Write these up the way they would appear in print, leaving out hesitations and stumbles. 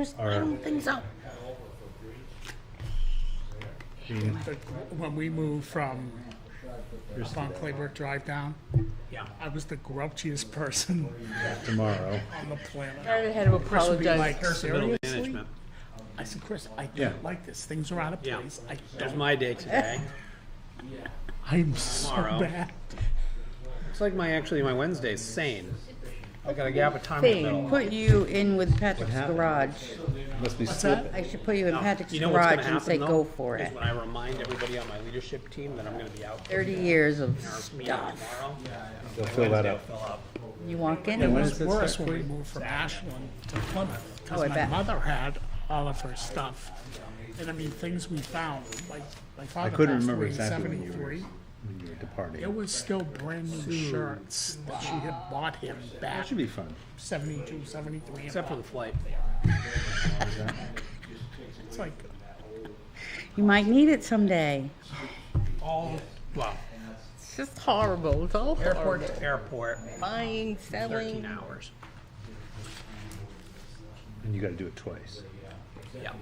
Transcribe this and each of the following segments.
upstairs? I don't think so. When we moved from up on Claybrook Drive down, I was the grouchiest person Tomorrow. on the planet. I had to Chris would be apologize. like, Middle seriously? management. I said, Chris, I don't like this. Things are out of Yeah. place. I There's don't. my day today. I'm so Tomorrow. bad. It's like my Wednesday's sane. I got a gap of time in the Thing, middle. put you in with Patrick's garage. Must be What's that? slipping. I should put you in Patrick's You know what's garage gonna and say, happen, go though? for Is it. when I remind everybody on my leadership team that I'm gonna be out 30 years of meeting stuff. tomorrow. They'll fill that Wednesday I'll up. fill up. You walk in It and was worse when we moved from Ashland to Plymouth because Oh, I my bet. mother had all of her stuff. And I mean, things we found, like my father I couldn't passed remember away in exactly when you were 73. departing. It was still brand new shirts that she had bought him back That should be fun. 72, 73. Except for the flight. It's like, you might need it someday. Well, It's just horrible. It's all airport horrible. to airport, Buying, 13 selling. hours. And you gotta do it twice. Yeah.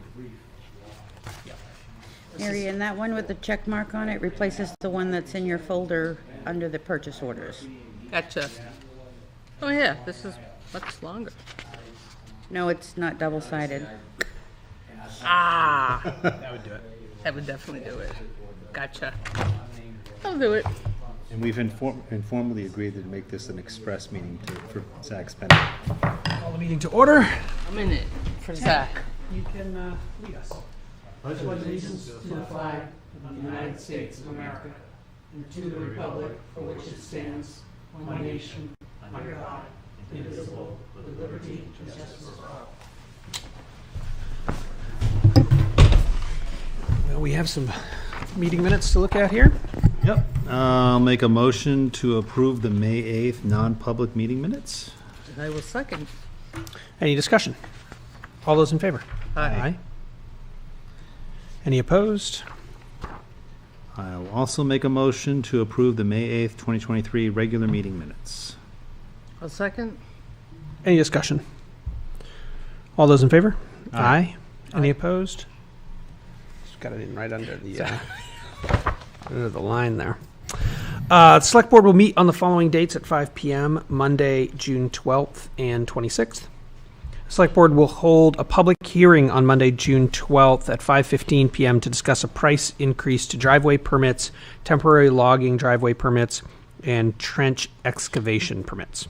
Mary, and that one with the check mark on it replaces the one that's in your folder under the purchase orders. Gotcha. Oh yeah, this is much longer. No, it's not double-sided. Ah, That would do it. that would definitely do it. Gotcha. I'll do it. And we've informally agreed to make this an express meeting for Zach's benefit. Call the meeting to order. I'm in it for Zach. You can lead us. allegiance to the flag of the United States of America and to the republic for which it stands, one nation, under God, indivisible, with liberty and justice for all. Well, we have some meeting minutes to look at here. Yep. I'll make a motion to approve the May 8th non-public meeting minutes. I will second. Any discussion? All those in favor? Aye. Any opposed? I'll also make a motion to approve the May 8th, 2023 regular meeting minutes. I'll second. Any discussion? All those in favor? Aye. Any opposed? Just got it in right under the under the line there. The Select Board will meet on the following dates at 5 p.m. Monday, June 12th and 26th. Select Board will hold a public hearing on Monday, June 12th at 5:15 p.m. to discuss a price increase to driveway permits, temporary logging driveway permits, and trench excavation permits.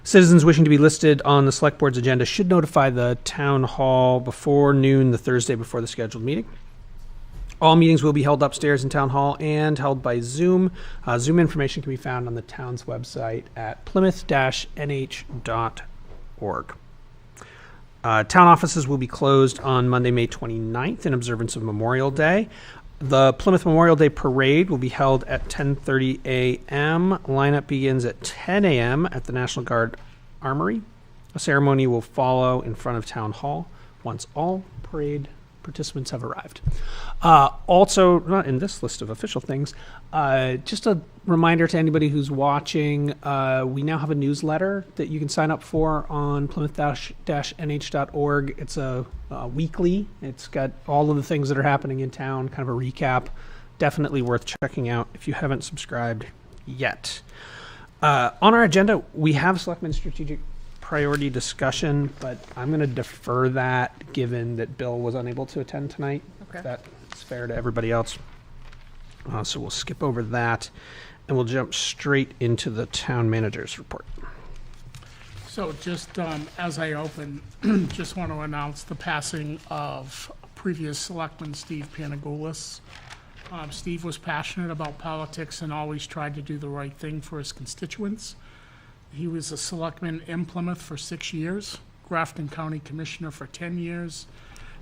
Citizens wishing to be listed on the Select Board's agenda should notify the Town Hall before noon the Thursday before the scheduled meeting. All meetings will be held upstairs in Town Hall and held by Zoom. Zoom information can be found on the town's website at plymouth-nh.org. Town offices will be closed on Monday, May 29th in observance of Memorial Day. The Plymouth Memorial Day Parade will be held at 10:30 a.m. Lineup begins at 10 a.m. at the National Guard Armory. A ceremony will follow in front of Town Hall once all parade participants have arrived. Also, not in this list of official things, just a reminder to anybody who's watching, we now have a newsletter that you can sign up for on plymouth-nh.org. It's a weekly. It's got all of the things that are happening in town, kind of a recap. Definitely worth checking out if you haven't subscribed yet. On our agenda, we have Selectmen's Strategic Priority discussion, but I'm going to defer that given that Bill was unable to attend tonight. Okay. If that's fair to everybody else. So we'll skip over that and we'll jump straight into the town manager's report. So just as I open, just want to announce the passing of previous selectman Steve Panagoulis. Steve was passionate about politics and always tried to do the right thing for his constituents. He was a selectman in Plymouth for 6 years, Grafton County Commissioner for 10 years,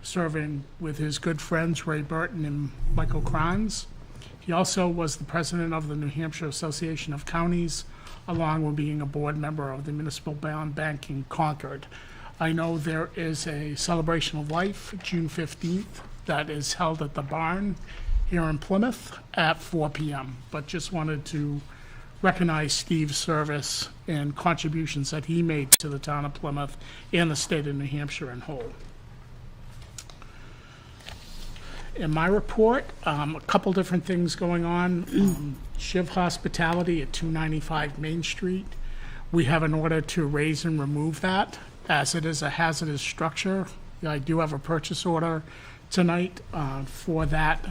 serving with his good friends Ray Burton and Michael Kranz. He also was the president of the New Hampshire Association of Counties, along with being a board member of the Municipal Bond Bank in Concord. I know there is a celebration of life, June 15th, that is held at the barn here in Plymouth at 4 p.m., but just wanted to recognize Steve's service and contributions that he made to the town of Plymouth and the state of New Hampshire in whole. In my report, a couple different things going on. Shiv Hospitality at 295 Main Street. We have an order to raise and remove that, as it is a hazardous structure. I do have a purchase order tonight for that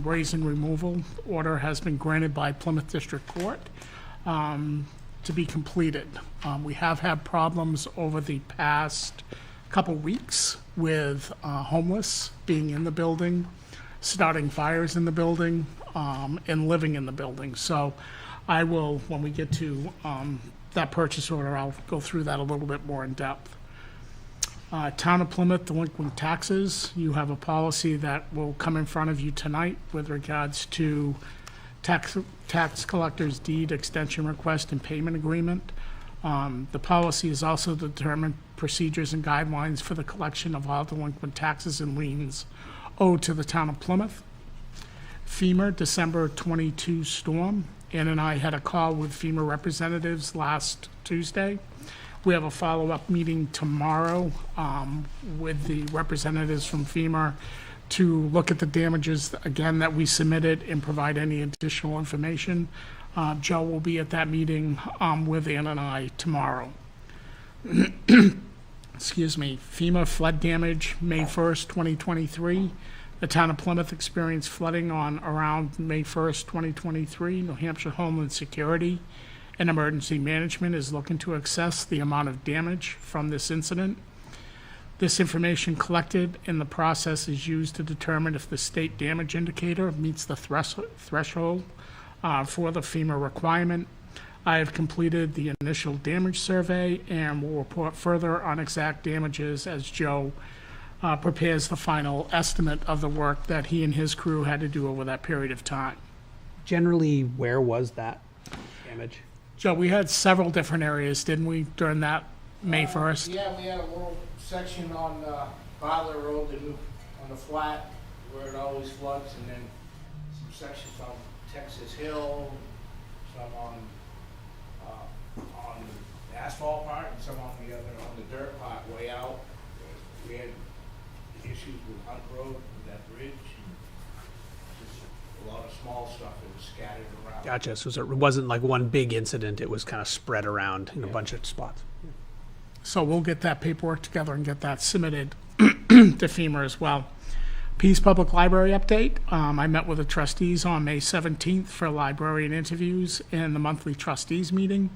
raise and removal. Order has been granted by Plymouth District Court to be completed. We have had problems over the past couple weeks with homeless being in the building, starting fires in the building, and living in the building. So I will, when we get to that purchase order, I'll go through that a little bit more in depth. Town of Plymouth delinquent taxes. You have a policy that will come in front of you tonight with regards to tax collector's deed extension request and payment agreement. The policy is also to determine procedures and guidelines for the collection of all delinquent taxes and liens owed to the town of Plymouth. FEMA December 22 storm. Ann and I had a call with FEMA representatives last Tuesday. We have a follow-up meeting tomorrow with the representatives from FEMA to look at the damages, again, that we submitted and provide any additional information. Joe will be at that meeting with Ann and I tomorrow. Excuse me. FEMA flood damage, May 1st, 2023. The town of Plymouth experienced flooding on around May 1st, 2023. New Hampshire Homeland Security and Emergency Management is looking to assess the amount of damage from this incident. This information collected in the process is used to determine if the state damage indicator meets the threshold for the FEMA requirement. I have completed the initial damage survey and will report further on exact damages as Joe prepares the final estimate of the work that he and his crew had to do over that period of time. Generally, where was that damage? Joe, we had several different areas, didn't we, during that May 1st? Yeah, we had a little section on Butler Road, on the flat, where it always floods, and then some sections on Texas Hill, some on the asphalt part, and some on the dirt part way out. We had issues with Hunt Road, with that bridge, just a lot of small stuff that was scattered around. Gotcha. So it wasn't like one big incident. It was kind of spread around in a bunch of spots. So we'll get that paperwork together and get that submitted to FEMA as well. Peace Public Library update. I met with the trustees on May 17th for librarian interviews and the monthly trustees meeting.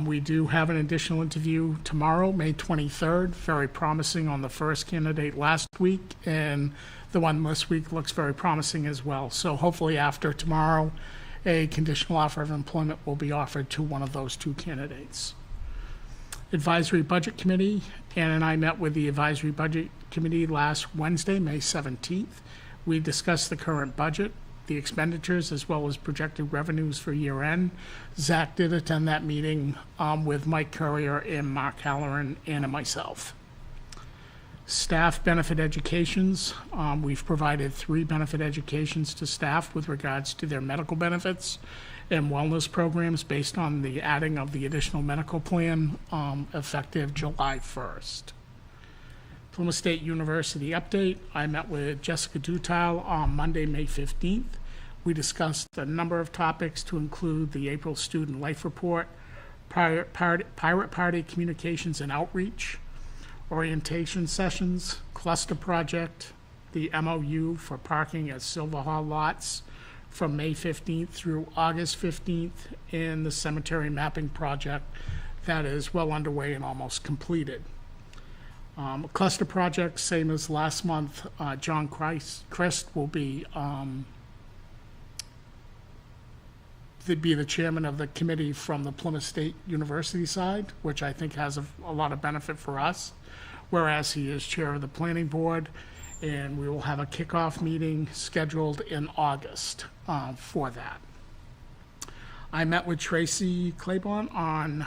We do have an additional interview tomorrow, May 23rd, very promising on the first candidate last week, and the one this week looks very promising as well. So hopefully after tomorrow, a conditional offer of employment will be offered to one of those two candidates. Advisory Budget Committee. Ann and I met with the Advisory Budget Committee last Wednesday, May 17th. We discussed the current budget, the expenditures, as well as projected revenues for year end. Zach did attend that meeting with Mike Courier and Mark Halloran and myself. Staff benefit educations. We've provided 3 benefit educations to staff with regards to their medical benefits and wellness programs based on the adding of the additional medical plan effective July 1st. Plymouth State University update. I met with Jessica Dutile on Monday, May 15th. We discussed a number of topics to include the April Student Life Report, Pirate Party Communications and Outreach, orientation sessions, cluster project, the MOU for parking at Silver Hall lots from May 15th through August 15th, and the cemetery mapping project that is well underway and almost completed. Cluster project, same as last month, John Christ will be the chairman of the committee from the Plymouth State University side, which I think has a lot of benefit for us, whereas he is chair of the planning board, and we will have a kickoff meeting scheduled in August for that. I met with Tracy Claiborne on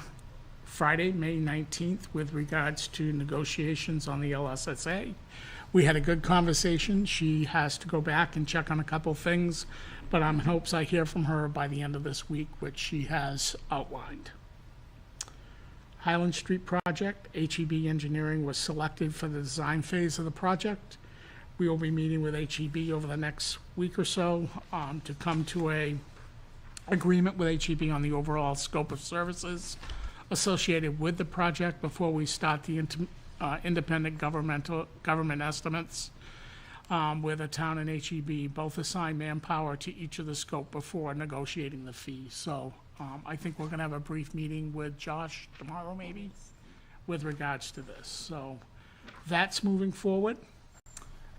Friday, May 19th, with regards to negotiations on the LSSA. We had a good conversation. She has to go back and check on a couple things, but I'm in hopes I hear from her by the end of this week, which she has outlined. Highland Street project, HEB Engineering was selected for the design phase of the project. We will be meeting with HEB over the next week or so to come to a agreement with HEB on the overall scope of services associated with the project before we start the independent government estimates, where the town and HEB both assign manpower to each of the scope before negotiating the fee. So I think we're gonna have a brief meeting with Josh tomorrow, maybe, with regards to this. So that's moving forward.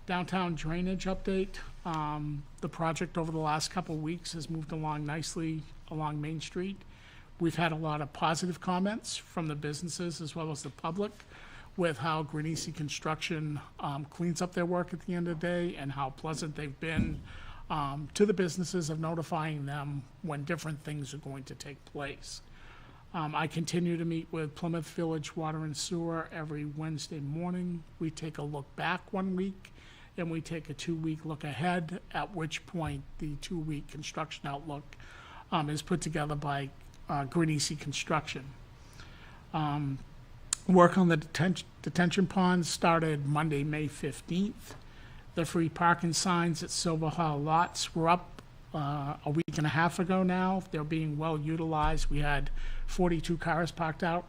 Downtown drainage update. The project over the last couple of weeks has moved along nicely along Main Street. We've had a lot of positive comments from the businesses as well as the public with how Greenese Construction cleans up their work at the end of the day and how pleasant they've been to the businesses of notifying them when different things are going to take place. I continue to meet with Plymouth Village Water and Sewer every Wednesday morning. We take a look back 1 week and we take a 2-week look ahead, at which point the 2-week construction outlook is put together by Greenese Construction. Work on the detention ponds started Monday, May 15th. The free parking signs at Silver Hall lots were up a week and a half ago now. They're being well utilized. We had 42 cars parked out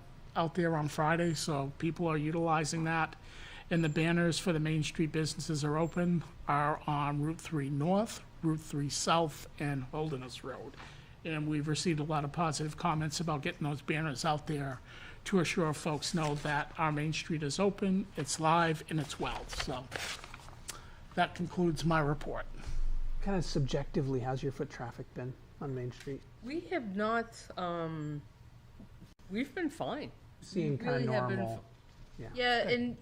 there on Friday, so people are utilizing that. And the banners for the Main Street businesses are on Route 3 North, Route 3 South, and Holderness Road. And we've received a lot of positive comments about getting those banners out there to assure folks know that our Main Street is open, it's live, and it's well. So that concludes my report. Kind of subjectively, how's your foot traffic been on Main Street? We have not, we've been fine. Seeing We kind of really have been normal. Yeah. Yeah, Good. and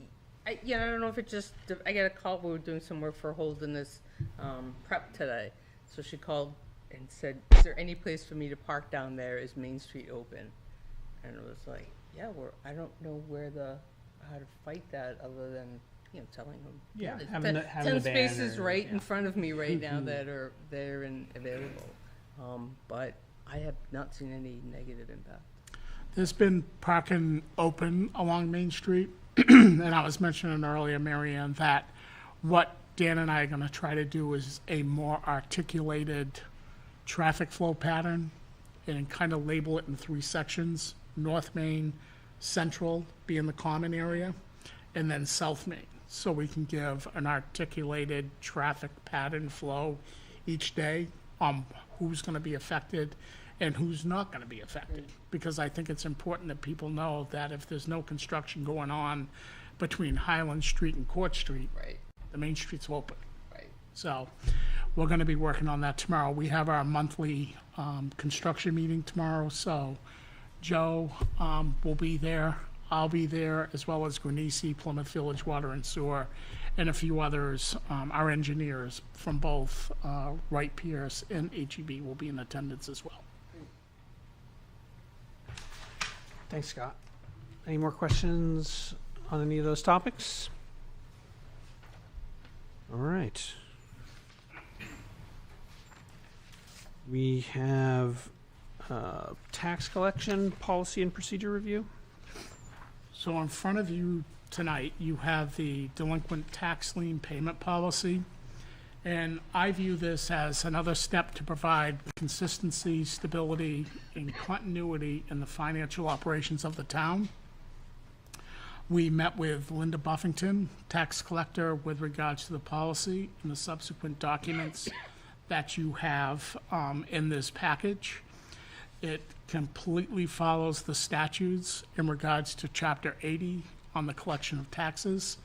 I don't know if it just, I got a call, we were doing some work for Holderness prep today. So she called and said, is there any place for me to park down there? Is Main Street open? And it was like, yeah, I don't know how to fight that other than, telling them. Yeah, there's having 10 the spaces banners, right in yeah. front of me right now that are there and available. But I have not seen any negative impact. There's been parking open along Main Street, and I was mentioning earlier, Mary Ann, that what Dan and I are gonna try to do is a more articulated traffic flow pattern and kind of label it in 3 sections: North Main, Central being the common area, and then South Main. So we can give an articulated traffic pattern flow each day on who's gonna be affected and who's not gonna be affected. Because I think it's important that people know that if there's no construction going on between Highland Street and Court Street, Right, the Main Street's open. right. So we're gonna be working on that tomorrow. We have our monthly construction meeting tomorrow, so Joe will be there. I'll be there, as well as Greenese, Plymouth Village Water and Sewer, and a few others. Our engineers from both Wright Pierce and HEB will be in attendance as well. Thanks, Scott. Any more questions on any of those topics? All right. We have tax collection policy and procedure review. So in front of you tonight, you have the delinquent tax lien payment policy. And I view this as another step to provide consistency, stability, and continuity in the financial operations of the town. We met with Linda Buffington, tax collector, with regards to the policy and the subsequent documents that you have in this package. It completely follows the statutes in regards to Chapter 80 on the collection of taxes.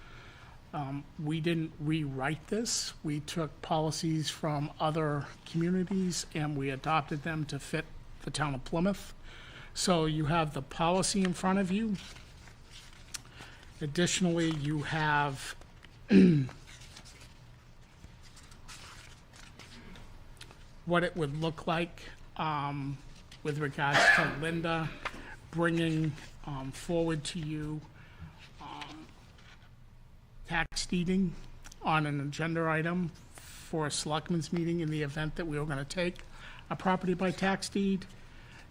We didn't rewrite this. We took policies from other communities and we adopted them to fit the town of Plymouth. So you have the policy in front of you. Additionally, you have what it would look like with regards to Linda bringing forward to you tax deeding on an agenda item for a selectmen's meeting in the event that we were going to take a property by tax deed.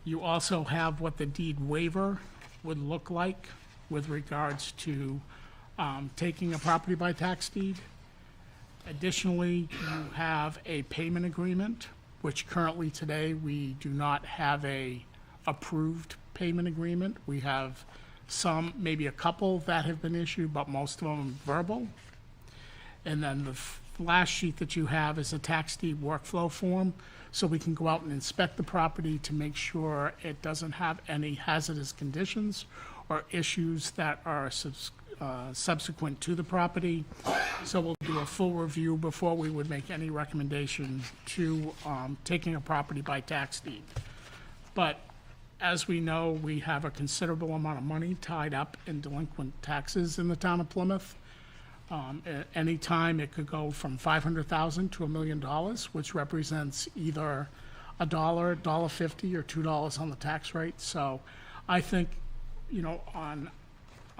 You also have what the deed waiver would look like with regards to taking a property by tax deed. Additionally, you have a payment agreement, which currently today, we do not have a approved payment agreement. We have some, maybe a couple that have been issued, but most of them verbal. And then the last sheet that you have is a tax deed workflow form, so we can go out and inspect the property to make sure it doesn't have any hazardous conditions or issues that are subsequent to the property. So we'll do a full review before we would make any recommendation to taking a property by tax deed. But as we know, we have a considerable amount of money tied up in delinquent taxes in the town of Plymouth. At any time, it could go from $500,000 to $1 million, which represents either $1, $1.50, or $2 on the tax rate. So I think, you know, on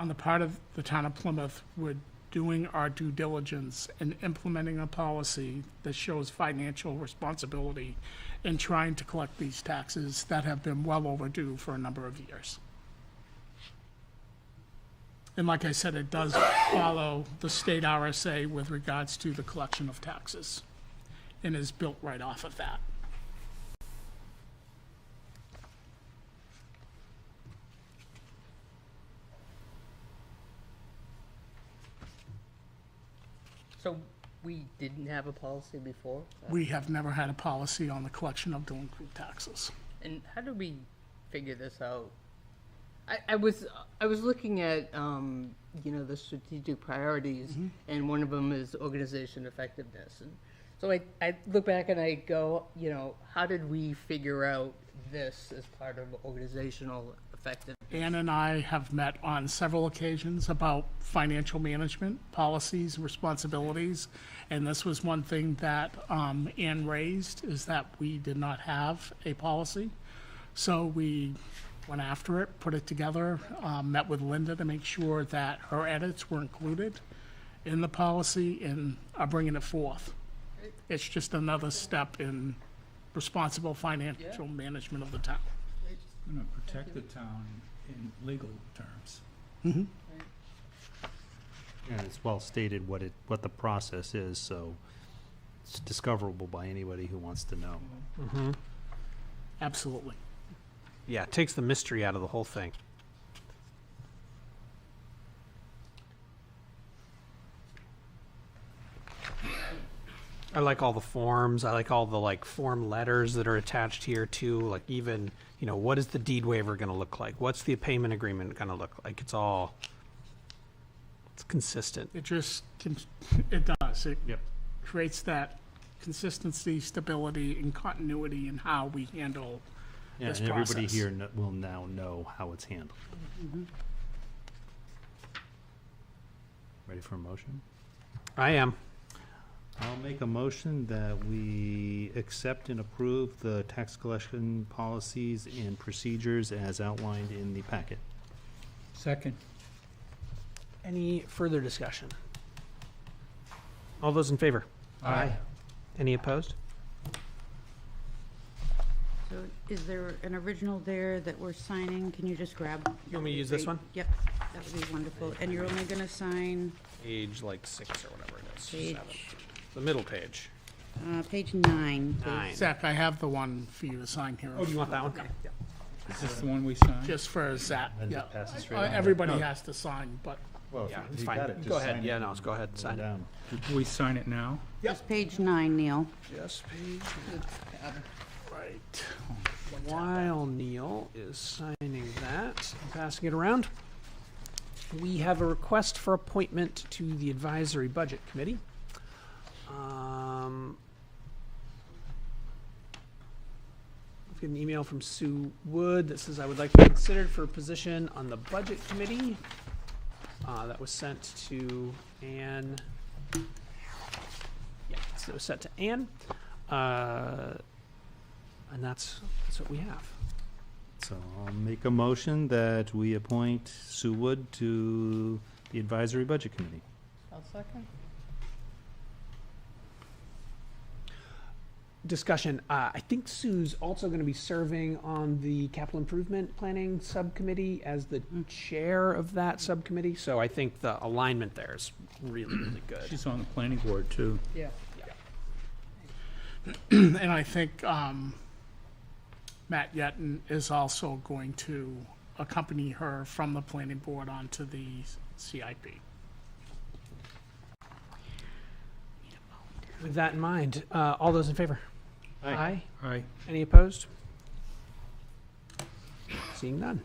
the part of the town of Plymouth, we're doing our due diligence and implementing a policy that shows financial responsibility in trying to collect these taxes that have been well overdue for a number of years. And like I said, it does follow the state RSA with regards to the collection of taxes and is built right off of that. So we didn't have a policy before? We have never had a policy on the collection of delinquent taxes. And how did we figure this out? I was looking at, you know, the strategic priorities, and one of them is organization effectiveness. And so I look back and I go, you know, how did we figure out this as part of organizational effectiveness? Ann and I have met on several occasions about financial management policies and responsibilities, and this was one thing that Ann raised, is that we did not have a policy. So we went after it, put it together, met with Linda to make sure that her edits were included in the policy and are bringing it forth. It's just another step in responsible financial management of the town. Going to protect the town in legal terms. And it's well stated what the process is, so it's discoverable by anybody who wants to know. Absolutely. Yeah, it takes the mystery out of the whole thing. I like all the forms. I like all the like form letters that are attached here too. Like even, you know, what is the deed waiver going to look like? What's the payment agreement going to look like? It's consistent. It just, it does. It Yep. creates that consistency, stability, and continuity in how we handle Yeah, this and everybody process. here will now know how it's handled. Ready for a motion? I am. I'll make a motion that we accept and approve the tax collection policies and procedures as outlined in the packet. Second. Any further discussion? All those in favor? Aye. Any opposed? So is there an original there that we're signing? Can you just grab? You want me to use this one? Yep, that would be wonderful. And you're only gonna sign Page like 6 or whatever it is. page, 7. The middle page. page 9. please. 9. Zach, I have the one for you to sign here. Oh, do you want that one? Yeah. Is this the one we signed? Just for Zach, And yeah. just pass it straight on. Everybody has to sign, but Well, Yeah, it's fine. Go ahead. Yeah, no, go ahead. Sign it. down. Did we sign it now? Just page 9, Neil. Just page. right. While Neil is signing that and passing it around, we have a request for appointment to the Advisory Budget Committee. I've got an email from Sue Wood that says I would like to be considered for a position on the Budget Committee. That was sent to Ann. Yeah, so it was sent to Ann. And that's what we have. So I'll make a motion that we appoint Sue Wood to the Advisory Budget Committee. I'll second. Discussion. I think Sue's also going to be serving on the capital improvement planning subcommittee as the chair of that subcommittee. So I think the alignment there is really, really good. She's on the planning board, too. Yeah. And I think Matt Yetton is also going to accompany her from the planning board onto the CIP. With that in mind, all those in favor? Aye. Aye. Any opposed? Seeing none.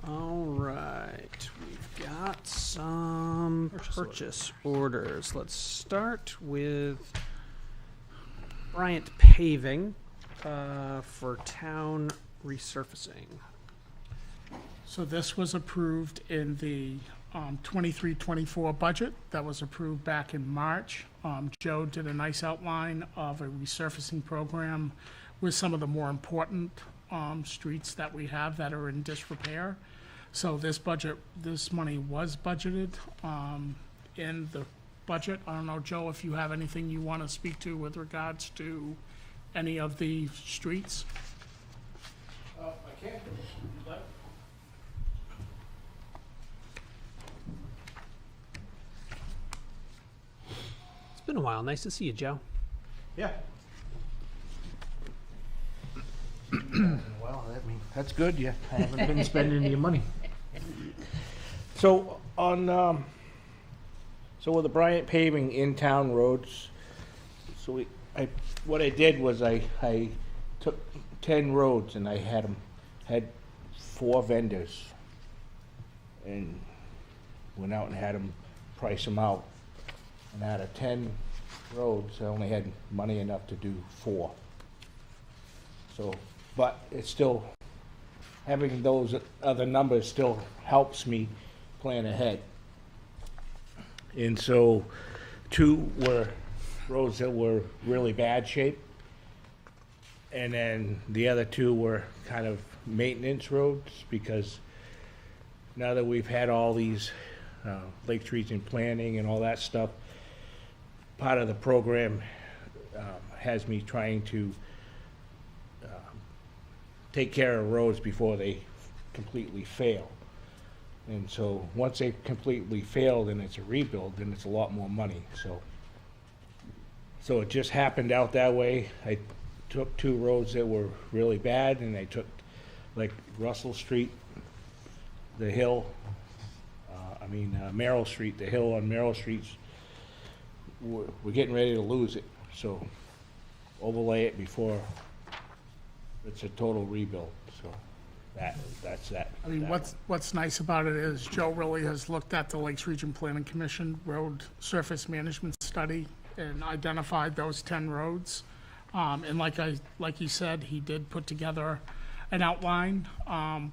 All right, we've got some purchase orders. Let's start with Bryant Paving for town resurfacing. So this was approved in the 23-24 budget that was approved back in March. Joe did a nice outline of a resurfacing program with some of the more important streets that we have that are in disrepair. So this money was budgeted in the budget. I don't know, Joe, if you have anything you want to speak to with regards to any of the streets? I can't, but It's been a while. Nice to see you, Joe. yeah. Well, that's good, yeah. I haven't been spending any money. So so with the Bryant paving in-town roads, so what I did was I took 10 roads and I had 4 vendors and went out and had them price them out. And out of 10 roads, I only had money enough to do 4. So, but it's still, having those other numbers still helps me plan ahead. And so 2 were roads that were really bad shape. And then the other 2 were kind of maintenance roads, because now that we've had all these Lakes Region planning and all that stuff, part of the program has me trying to take care of roads before they completely fail. And so once they completely fail, then it's a rebuild, then it's a lot more money. So it just happened out that way. I took 2 roads that were really bad, and I took like Russell Street, the hill, Merrill Street, the hill on Merrill Street's, we're getting ready to lose it. So overlay it before it's a total rebuild. So that's that. I mean, what's nice about it is Joe really has looked at the Lakes Region Planning Commission road surface management study and identified those 10 roads. And like he said, he did put together an outline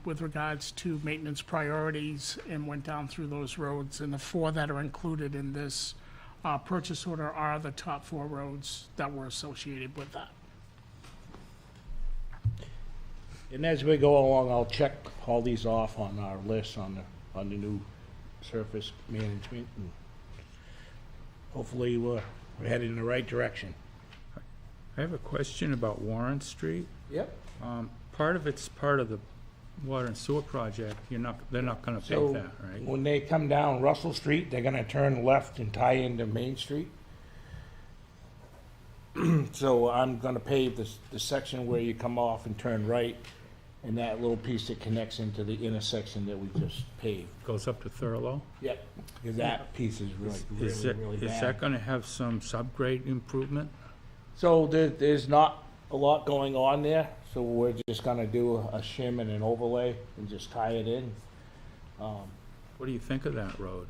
with regards to maintenance priorities and went down through those roads. And the 4 that are included in this purchase order are the top 4 roads that were associated with that. And as we go along, I'll check all these off on our list on the new surface management, and hopefully we're headed in the right direction. I have a question about Warren Street. Yep. Part of it's part of the water and sewer project. They're not gonna pay So that, right? when they come down Russell Street, they're gonna turn left and tie into Main Street. So I'm gonna pave the section where you come off and turn right, and that little piece that connects into the intersection that we just paved. Goes up to Thurlow? Yep. Because that piece is really Is bad. that gonna have some subgrade improvement? So there's not a lot going on there, so we're just gonna do a shim and an overlay and just tie it in. What do you think of that road?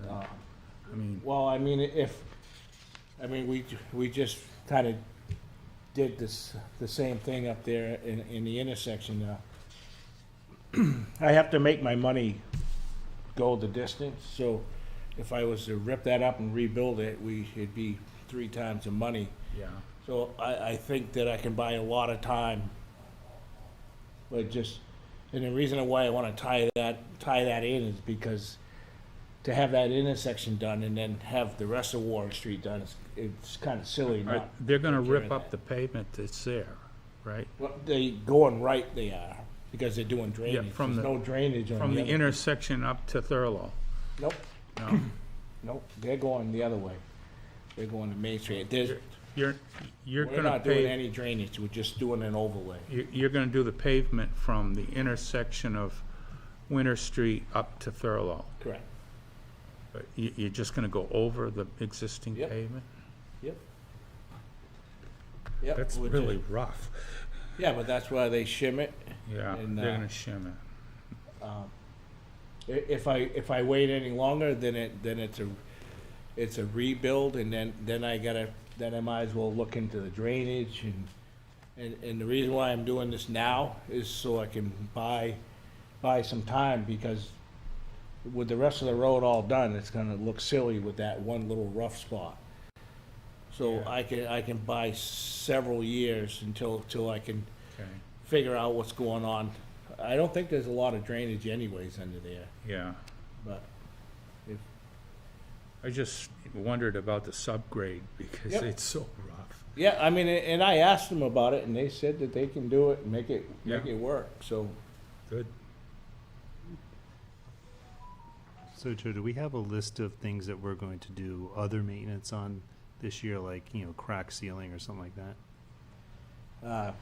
I mean, Well, we just kind of did the same thing up there in the intersection. I have to make my money go the distance, so if I was to rip that up and rebuild it, it'd be 3 times the money. yeah. So I think that I can buy a lot of time. But just, and the reason why I wanna tie that in is because to have that intersection done and then have the rest of Warren Street done, it's kinda silly Right, not. they're gonna take care rip of up the that. pavement that's there, right? Well, they going right they are, because they're doing drainage. from There's the- no drainage on From the other- intersection up to Thurlow. Nope, No, nope, they're going the other way. They're going to Main Street. you're We're gonna not doing pave, any drainage, we're just doing an overlay. you're gonna do the pavement from the intersection of Winter Street up to Thurlow. Correct. But you're just gonna go over the existing Yep. pavement? Yep. Yep. That's we're really just- rough. Yeah, but that's why they shim it. Yeah, And, they're gonna shim it. If I wait any longer, then it's a rebuild, and then I might as well look into the drainage, and the reason why I'm doing this now is so I can buy some time, because with the rest of the road all done, it's gonna look silly with that one little rough spot. So Yeah. I can buy several years till I can Okay, figure out what's going on. I don't think there's a lot of drainage anyways under there, yeah. but if, I just wondered about the subgrade because Yep. it's so rough. yeah, I mean, and I asked them about it, and they said that they can do it and make it Yeah. work, so. Good. So Joe, do we have a list of things that we're going to do other maintenance on this year, like, crack sealing or something like that?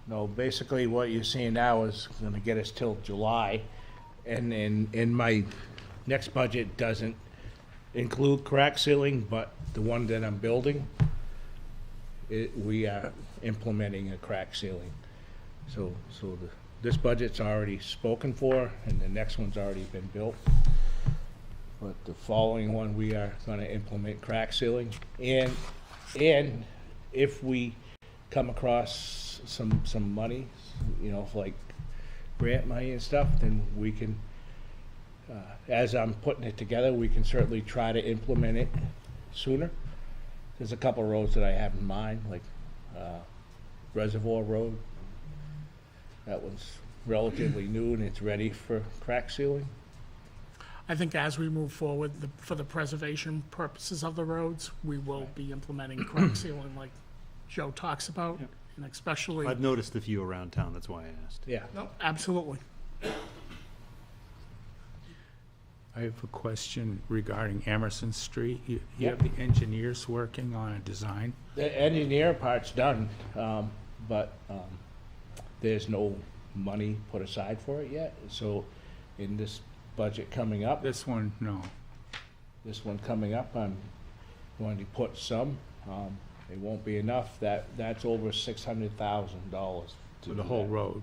No, basically what you're seeing now is gonna get us till July, and in my next budget doesn't include crack sealing, but the one that I'm building, we are implementing a crack sealing. So this budget's already spoken for, and the next one's already been built. But the following one, we are gonna implement crack sealing, and if we come across some money, like grant money and stuff, then we can, as I'm putting it together, we can certainly try to implement it sooner. There's a couple of roads that I have in mind, like, Reservoir Road. That one's relatively new and it's ready for crack sealing. I think as we move forward, for the preservation purposes of the roads, we will be implementing crack sealing like Joe talks about, Yep. and especially, I've noticed a few around town, that's why I asked. Yeah. no, absolutely. I have a question regarding Emerson Street. You Yeah. have the engineers working on a design? The engineer part's done, but there's no money put aside for it yet. So in this budget coming up, This one, no. this one coming up, I'm going to put some. It won't be enough. That's over $600,000 to For the do whole that. road.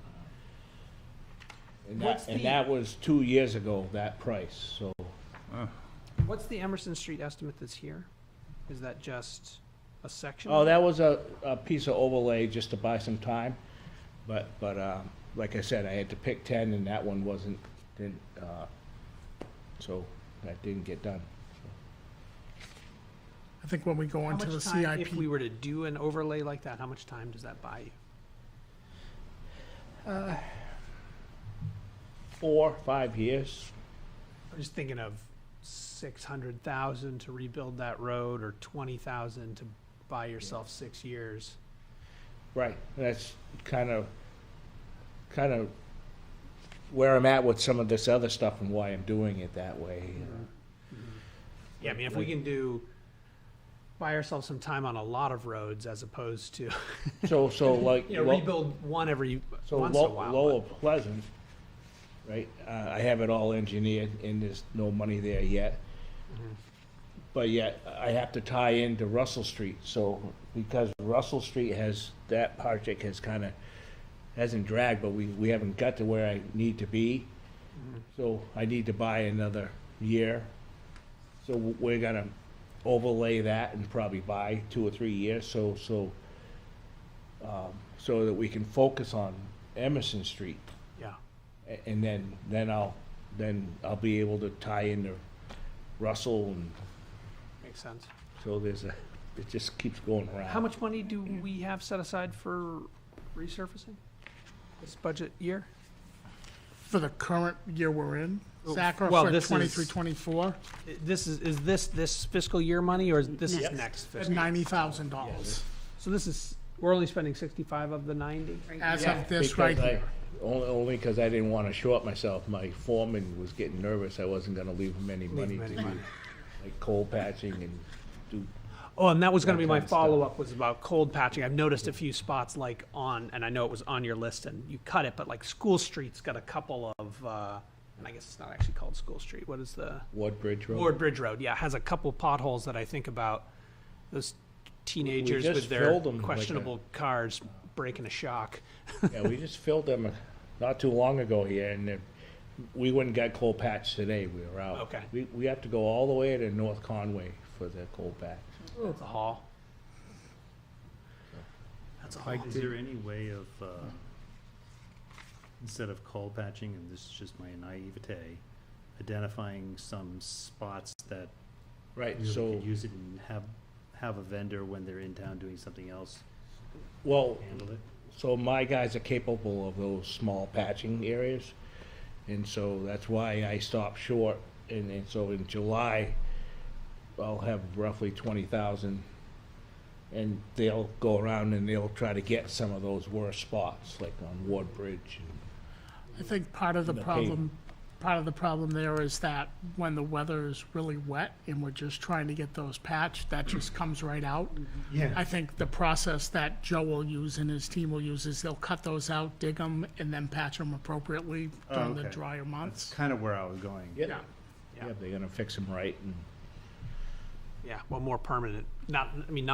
And What's that, and the- that was 2 years ago, that price, so. What's the Emerson Street estimate that's here? Is that just a section? Oh, that was a piece of overlay just to buy some time, but, like I said, I had to pick 10 and that one didn't, so that didn't get done. I think when we go How into the much time, CIP. if we were to do an overlay like that, how much time does that buy you? 4 or 5 years. I'm just thinking of 600,000 to rebuild that road, or 20,000 to buy yourself 6 years. Right, that's kind of where I'm at with some of this other stuff and why I'm doing it that way. Yeah, I mean, if we can buy ourselves some time on a lot of roads as opposed to, So like, rebuild one every so once in a while. Lower Pleasant, right, I have it all engineered and there's no money there yet. But yet, I have to tie into Russell Street, so, because Russell Street that project hasn't dragged, but we haven't got to where I need to be. So I need to buy another year. So we're gonna overlay that and probably buy 2 or 3 years, so that we can focus on Emerson Street. Yeah. And then I'll be able to tie into Russell and makes sense. So it just keeps going around. How much money do we have set aside for resurfacing this budget year? For the current year we're in, Zach, or Well, for this is- 23, 24, Is this fiscal year money, or is this is next at fiscal? $90,000 So this is, we're only spending 65 of the 90? as Yeah, of this because right I- here. Only because I didn't want to short myself. My foreman was getting nervous. I wasn't gonna leave him any money him any to do, money. like coal patching and do. Oh, and that was gonna That be my kind of stuff. follow-up, was about cold patching. I've noticed a few spots like on, and I know it was on your list and you cut it, but like School Street's got a couple of, and I guess it's not actually called School Street, what is the? Ward Bridge Road. Ward Bridge Road, yeah, has a couple potholes that I think about those teenagers just with their filled 'em like questionable cars breaking a shock. Yeah, we just filled them not too long ago here, and we went and got coal patch today. We were out. Okay. We have to go all the way to North Conway for the coal patch. It's a haul. That's a haul. Is there any way of, instead of coal patching, and this is just my naivete, identifying some spots that Right. really So could use it and have a vendor when they're in town doing something else well, handle it? so my guys are capable of those small patching areas, and so that's why I stopped short. And so in July, I'll have roughly 20,000, and they'll go around and they'll try to get some of those worst spots, like on Ward Bridge. I think part of the The problem there is that when the weather is really wet and we're just trying to get those patched, that just comes right out. Yeah. I think the process that Joe will use and his team will use is they'll cut those out, dig them, and then patch them appropriately during the okay. drier That's months. kind of where I was going. Yeah, Yeah. yeah, they're gonna fix them right, and Yeah, well, more permanent, not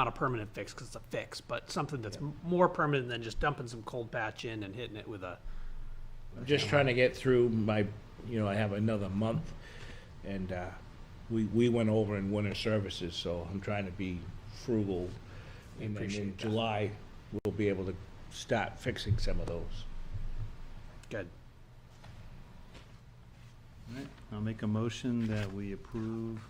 a permanent fix, because it's a fix, but something that's more permanent than just dumping some cold patch in and hitting it with a, I'm just trying to get through my, I have another month, and we went over in winter services, so I'm trying to be frugal. And then in appreciate that. July, we'll be able to start fixing some of those. good. Alright, I'll make a motion that we approve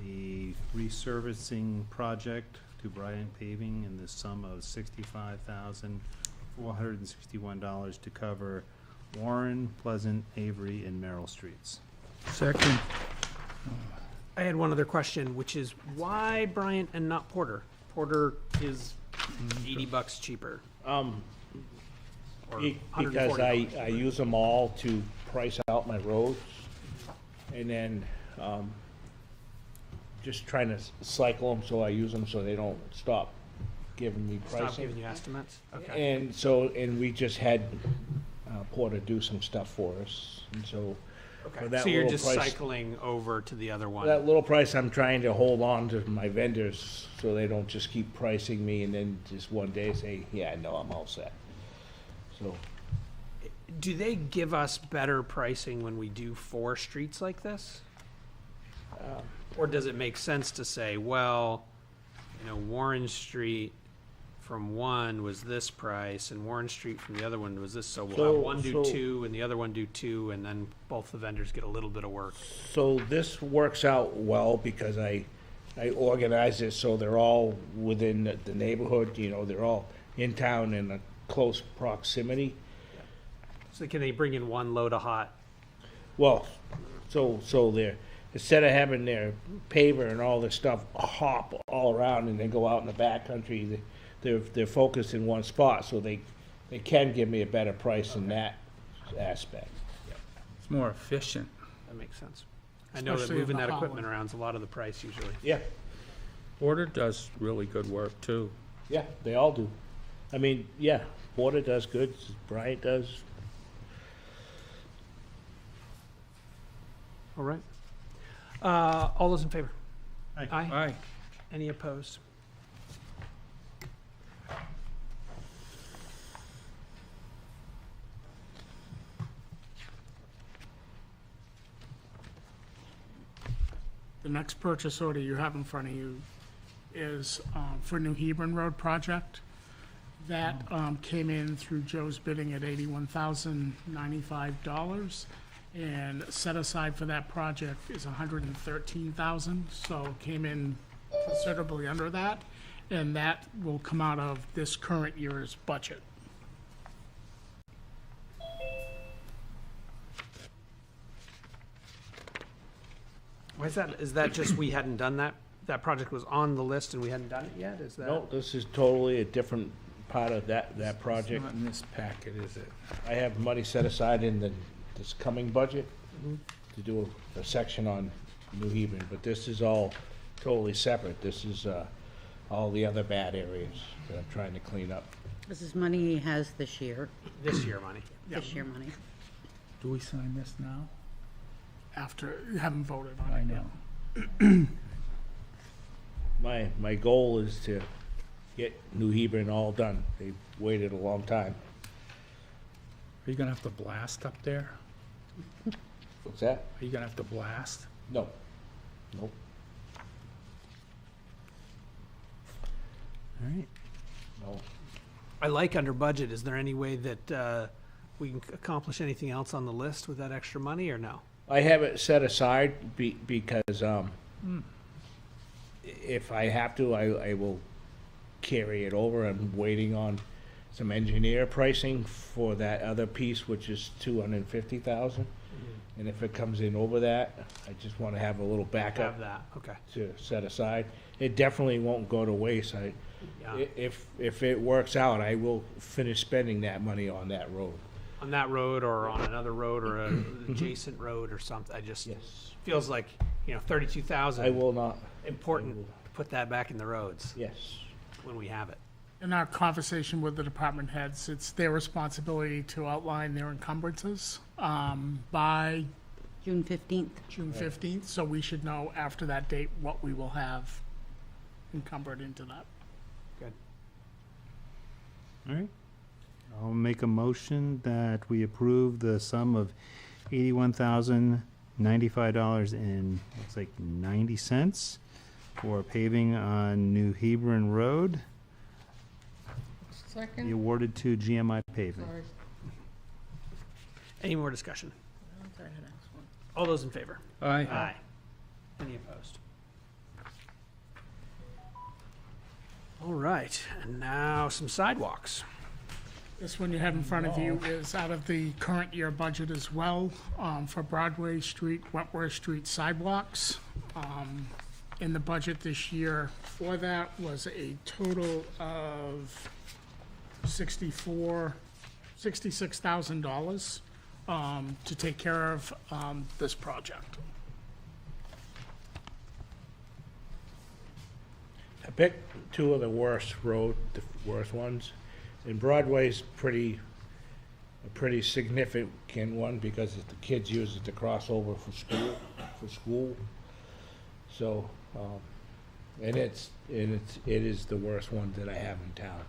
the resurfacing project to Bryant Paving in the sum of $65,461 to cover Warren, Pleasant, Avery, and Merrill Streets. Second. I had one other question, which is why Bryant and not Porter? Porter is $80 cheaper. Or Because $140. I use them all to price out my roads, and then just trying to cycle them, so I use them so they don't stop giving me Stop pricing. giving you estimates? Okay. And we just had Porter do some stuff for us, and so for Okay, that so you're little just price, cycling over to the other one? that little price, I'm trying to hold on to my vendors so they don't just keep pricing me and then just one day say, yeah, no, I'm all set. So, Do they give us better pricing when we do 4 streets like this? Or does it make sense to say, well, Warren Street from one was this price, and Warren Street from the other one was this, so we'll have one do 2, and the other one do 2, and then both the vendors get a little bit of work? so this works out well because I organize it so they're all within the neighborhood, they're all in town in a close proximity. So can they bring in one load of hot? Well, so they're, instead of having their paver and all this stuff hop all around and then go out in the backcountry, they're focused in one spot, so they can give me a better price in that aspect. It's more efficient. That makes sense. I know that Especially in moving the that hot equipment weather. around's a lot of the price usually. Yeah, Porter does really good work, too. yeah, they all do. I mean, yeah, Porter does good, Bryant does. All right. All those in favor? Aye. Aye. Any opposed? The next purchase order you have in front of you is for New Hebron Road project. That came in through Joe's bidding at $81,095. And set aside for that project is $113,000, so it came in considerably under that. And that will come out of this current year's budget. Why is that? Is that just we hadn't done that? That project was on the list and we hadn't done it yet? Is that? No, this is totally a different part of that project. Not in this packet, is it? I have money set aside in this coming budget to do a section on New Hebron, but this is all totally separate. This is, all the other bad areas that I'm trying to clean up. This is money he has this year, This year money. this year money. Do we sign this now? After, you haven't voted on I it yet. know. My goal is to get New Hebron all done. They've waited a long time. Are you gonna have to blast up there? What's that? Are you gonna have to blast? No. Nope. All right. No. I like under budget. Is there any way that we can accomplish anything else on the list with that extra money or no? I have it set aside because, if I have to, I will carry it over. I'm waiting on some engineer pricing for that other piece, which is $250,000. And if it comes in over that, I just want to have a little backup Have that. Okay. to set aside. It definitely won't go to waste. Yeah. If it works out, I will finish spending that money on that road. On that road or on another road or an adjacent road or something. I just Yes. feels like, 32,000. I will not, Important to put that back in the roads yes. when we have it. In our conversation with the department heads, it's their responsibility to outline their encumbrances by June 15th. June 15th, so we should know after that date what we will have encumbered into that. Good. All right. I'll make a motion that we approve the sum of $81,095 and looks like 90 cents for paving on New Hebron Road, be Second? awarded to GMI Paving. Sorry. Any more discussion? I'm sorry, I had to ask one. All those in favor? Aye. Any opposed? All right, and now some sidewalks. This one you have in front of you is out of the current year budget as well, for Broadway Street, Wentworth Street sidewalks. In the budget this year for that was a total of $66,000 to take care of this project. I picked two of the worst ones. And Broadway's a pretty significant one because the kids use it to cross over for school. So, and it is the worst one that I have in town.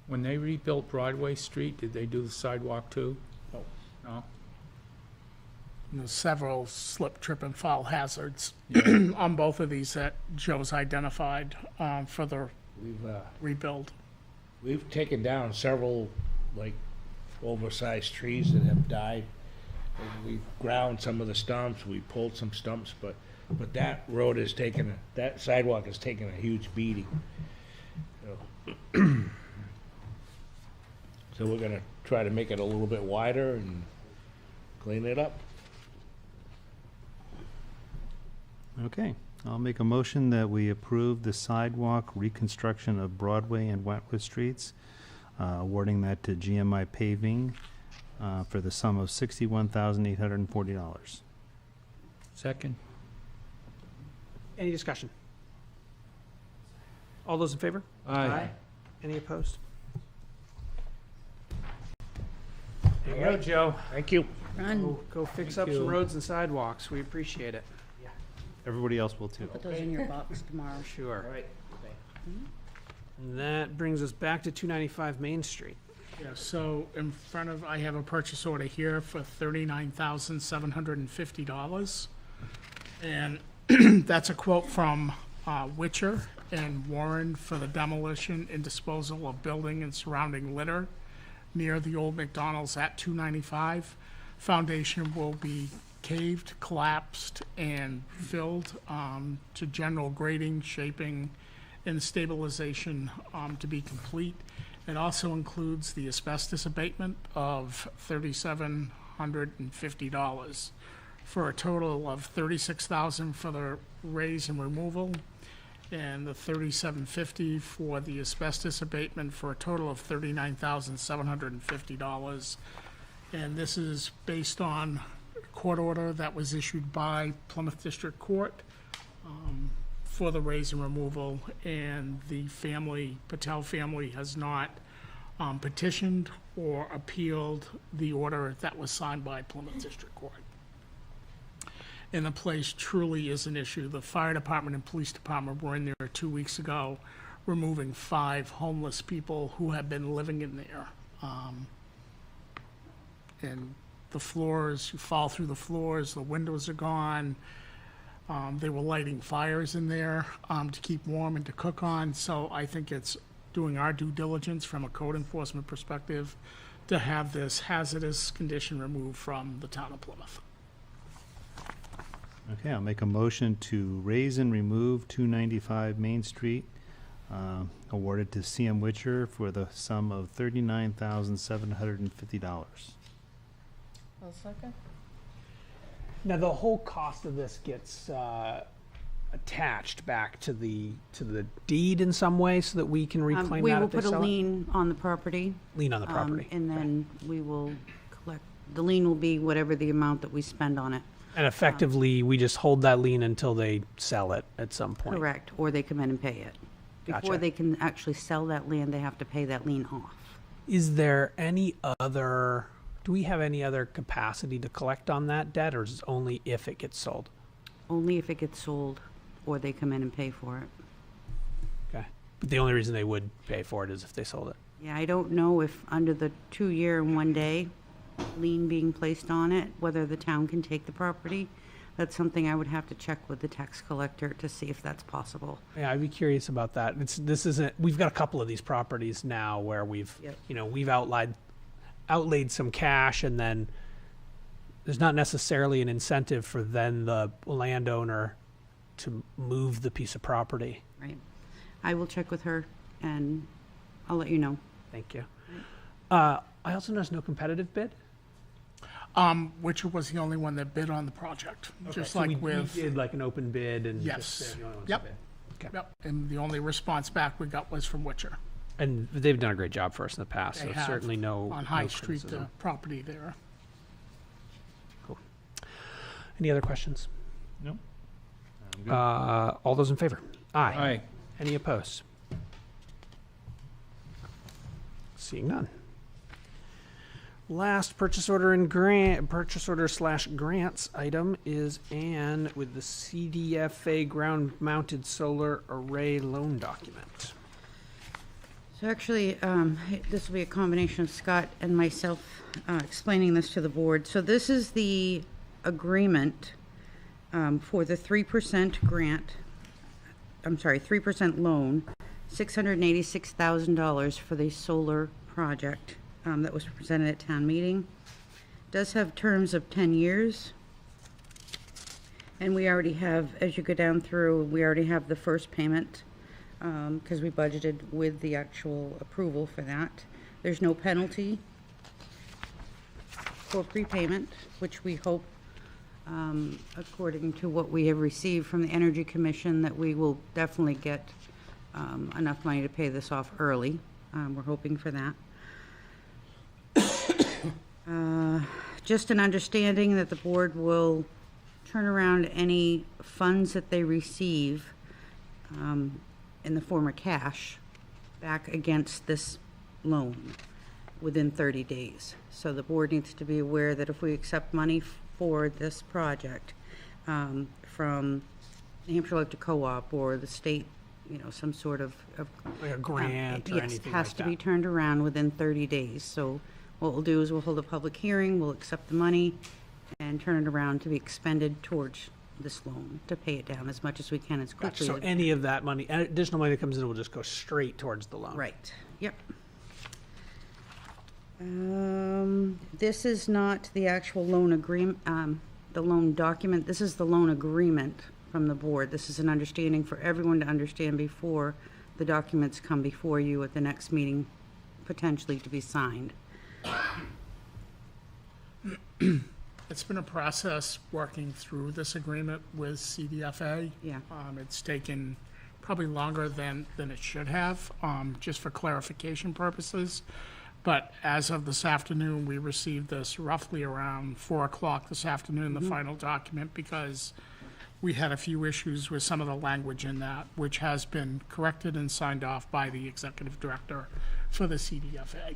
When they rebuilt Broadway Street, did they do the sidewalk too? No. No? There's several slip, trip, and fall hazards on both of these that Joe's identified for the rebuild. We've taken down several, like, oversized trees that have died. And we've ground some of the stumps, we pulled some stumps, but that road has taken, that sidewalk has taken a huge beating. So we're gonna try to make it a little bit wider and clean it up. Okay, I'll make a motion that we approve the sidewalk reconstruction of Broadway and Wentworth Streets, awarding that to GMI Paving for the sum of $61,840. Second? Any discussion? All those in favor? Any opposed? There you go, Joe. Thank you. Run, Go fix Thank up some you. roads and sidewalks. We appreciate it. Everybody else will too. put those in your box tomorrow. Sure. All right. And that brings us back to 295 Main Street. Yeah, so in front of, I have a purchase order here for $39,750. And That's a quote from Witcher and Warren for the demolition and disposal of building and surrounding litter near the old McDonald's at 295. Foundation will be caved, collapsed, and filled to general grading, shaping, and stabilization to be complete. It also includes the asbestos abatement of $3,750 for a total of $36,000 for the raise and removal, and the $3,750 for the asbestos abatement for a total of $39,750. And this is based on a court order that was issued by Plymouth District Court for the raise and removal, and the family, Patel family, has not petitioned or appealed the order that was signed by Plymouth District Court. And the place truly is an issue. The fire department and police department were in there 2 weeks ago, removing 5 homeless people who have been living in there. And the floors, you fall through the floors, the windows are gone. They were lighting fires in there to keep warm and to cook on. So I think it's doing our due diligence from a code enforcement perspective to have this hazardous condition removed from the town of Plymouth. Okay, I'll make a motion to raise and remove 295 Main Street, awarded to CM Witcher for the sum of $39,750. I'll second. Now, the whole cost of this gets attached back to the deed in some way so that we can reclaim We that will if they put a sell it? lien on the property. Lien on the property. And then we will collect, the lien will be whatever the amount that we spend on it. And effectively, we just hold that lien until they sell it at some point. Correct, or they come in and pay it. Before Gotcha. they can actually sell that land, they have to pay that lien off. Is there any other, do we have any other capacity to collect on that debt, or is it only if it gets sold? Only if it gets sold, or they come in and pay for it. Okay. But the only reason they would pay for it is if they sold it. Yeah, I don't know if under the 2-year and 1 day lien being placed on it, whether the town can take the property. That's something I would have to check with the tax collector to see if that's possible. Yeah, I'd be curious about that. This isn't, we've got a couple of these properties now where we've, Yep. we've outlaid some cash, and then there's not necessarily an incentive for then the landowner to move the piece of property. Right. I will check with her and I'll let you know. Thank you. I also noticed no competitive bid. Witcher was the only one that bid on the project, just So like we with, did like an open bid and Yes. just, they're the only ones Yep. that bid. Okay. yep, and the only response back we got was from Witcher. And they've done a great job for us in the past, They so have certainly no On High no Street, the criticism. property there. Any other questions? No? I'm good. All those in favor? Aye. Aye. Any opposed? Seeing none. Last purchase order and / grants item is Ann with the CDFA ground mounted solar array loan document. So actually, this will be a combination of Scott and myself explaining this to the board. So this is the agreement for the 3% grant, 3% loan, $686,000 for the solar project that was presented at town meeting. Does have terms of 10 years. And we already have, as you go down through, we already have the first payment because we budgeted with the actual approval for that. There's no penalty for prepayment, which we hope, according to what we have received from the Energy Commission, that we will definitely get enough money to pay this off early. We're hoping for that. Just an understanding that the board will turn around any funds that they receive in the form of cash back against this loan within 30 days. So the board needs to be aware that if we accept money for this project from New Hampshire Electric Co-op or the state, some sort of Like a grant or yes, anything has like to that. be turned around within 30 days. So what we'll do is we'll hold a public hearing, we'll accept the money and turn it around to be expended towards this loan, to pay it down as much as we can as Gotcha. quickly. So any of that money, additional money that comes in will just go straight towards the loan. Right, yep. This is not the actual loan agreement, the loan document. This is the loan agreement from the board. This is an understanding for everyone to understand before the documents come before you at the next meeting, potentially to be signed. It's been a process working through this agreement with CDFA. Yeah. It's taken probably longer than it should have, just for clarification purposes. But as of this afternoon, we received this roughly around 4 o'clock this afternoon, the final document, because we had a few issues with some of the language in that, which has been corrected and signed off by the executive director for the CDFA.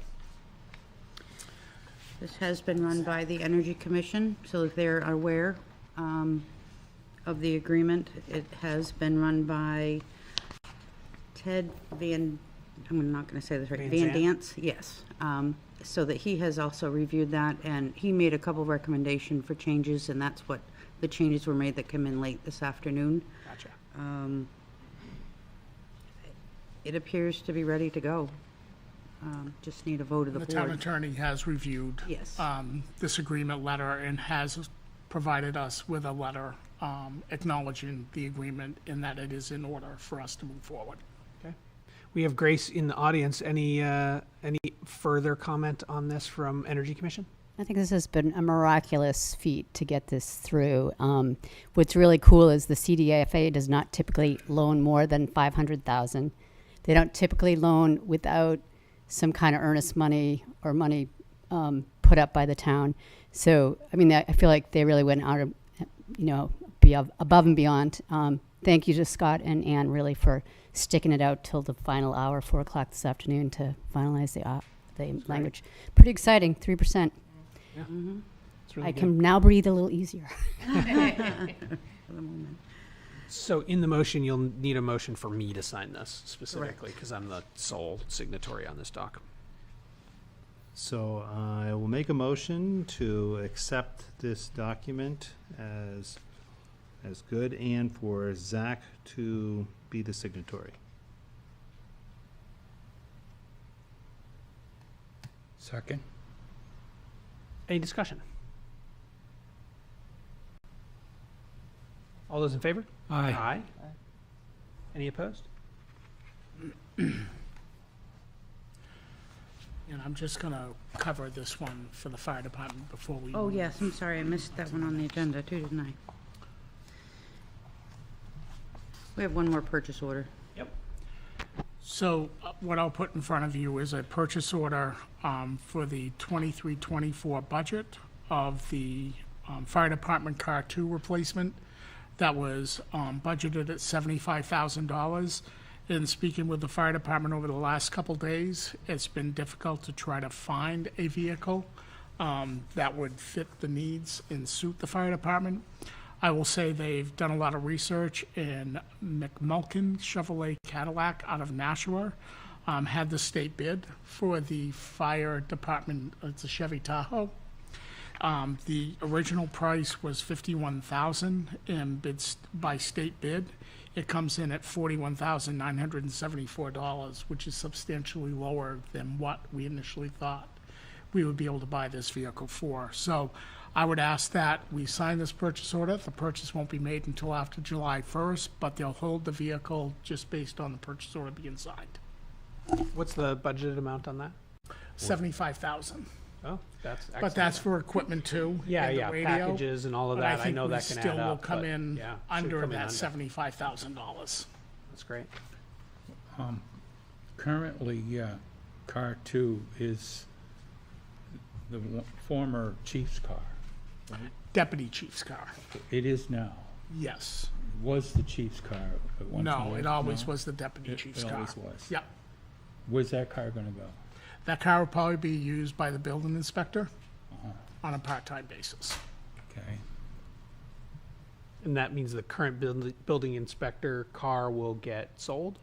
This has been run by the Energy Commission, so if they're aware of the agreement. It has been run by Ted Van, I'm not going to say this right, Van Van Zandt? Dance, yes. So that he has also reviewed that, and he made a couple recommendation for changes, and that's what the changes were made that come in late this afternoon. Gotcha. It appears to be ready to go. Just need a vote of the The town board. attorney has reviewed Yes. this agreement letter and has provided us with a letter acknowledging the agreement and that it is in order for us to move forward. Okay. We have Grace in the audience. Any further comment on this from Energy Commission? I think this has been a miraculous feat to get this through. What's really cool is the CDFA does not typically loan more than $500,000. They don't typically loan without some kind of earnest money or money put up by the town. So, I mean, I feel like they really went out of, above and beyond. Thank you to Scott and Ann really for sticking it out till the final hour, 4 o'clock this afternoon, to finalize the language. Pretty exciting, 3%. Yeah. Mm-hmm. It's really I good. can now breathe a little easier. For the moment. So in the motion, you'll need a motion for me to sign this specifically because I'm the sole signatory on this doc. So I will make a motion to accept this document as good and for Zach to be the signatory. Second? Any discussion? All those in favor? Aye. Aye. Any opposed? And I'm just going to cover this one for the fire department before we. Oh, move. yes, I'm sorry, I missed that one on the agenda too, didn't I? We have one more purchase order. Yep. So what I'll put in front of you is a purchase order for the 23-24 budget of the fire department car 2 replacement that was budgeted at $75,000. In speaking with the fire department over the last couple days, it's been difficult to try to find a vehicle that would fit the needs and suit the fire department. I will say they've done a lot of research, and McMulkin Chevrolet Cadillac out of Nashua had the state bid for the fire department. It's a Chevy Tahoe. The original price was $51,000, and bids by state bid, it comes in at $41,974, which is substantially lower than what we initially thought we would be able to buy this vehicle for. So I would ask that we sign this purchase order. The purchase won't be made until after July 1st, but they'll hold the vehicle just based on the purchase order being signed. What's the budgeted amount on that? $75,000. Oh, that's excellent. But that's for equipment too. yeah, and the yeah, radio. packages and all of But that. I know that can add still will up. come but in yeah, should under come in that under. $75,000. That's great. Currently, car 2 is the former chief's car. Deputy chief's car. It is now. Yes. Was the chief's car at one time? No, it always No? was the deputy chief's It car. always was. Yep. Where's that car gonna go? That car will probably be used by the building inspector Uh-huh. on a part-time basis. Okay. And that means the current building inspector car will get sold?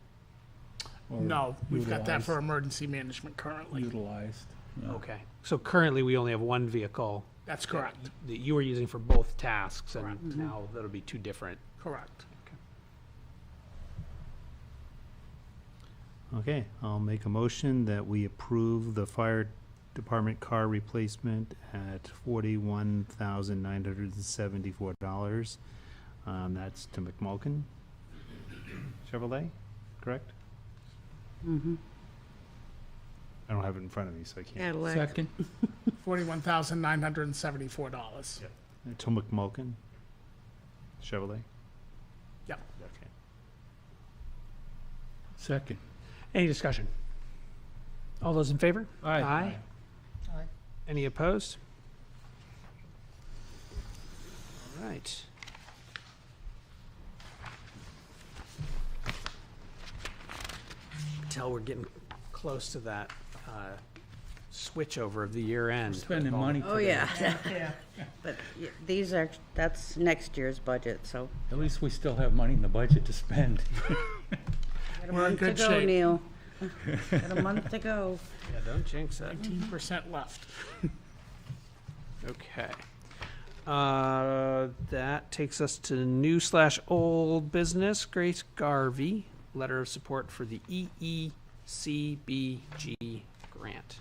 Or No, we've got that utilized- for emergency management currently. Utilized. yeah. Okay. So currently, we only have one vehicle That's correct. that you were using for both tasks, and Correct. now that'll be two different. Correct. Okay, I'll make a motion that we approve the fire department car replacement at $41,974. That's to McMulkin Chevrolet, correct? Mm-hmm. I don't have it in front of me, so I can't. Cadillac. Second. $41,974. To McMulkin Chevrolet? Yep. Okay. Second. Any discussion? All those in favor? Aye. Aye. Any opposed? All right. Tell we're getting close to that switch over of the year end. Spending money Oh, today. yeah. But these are, that's next year's budget, so. At least we still have money in the budget to spend. Got a We're in month to good go, shape. Neil. Got a month to go. Yeah, don't jinx it. 19% left. Okay. That takes us to new/old business. Grace Garvey, letter of support for the EECBG grant.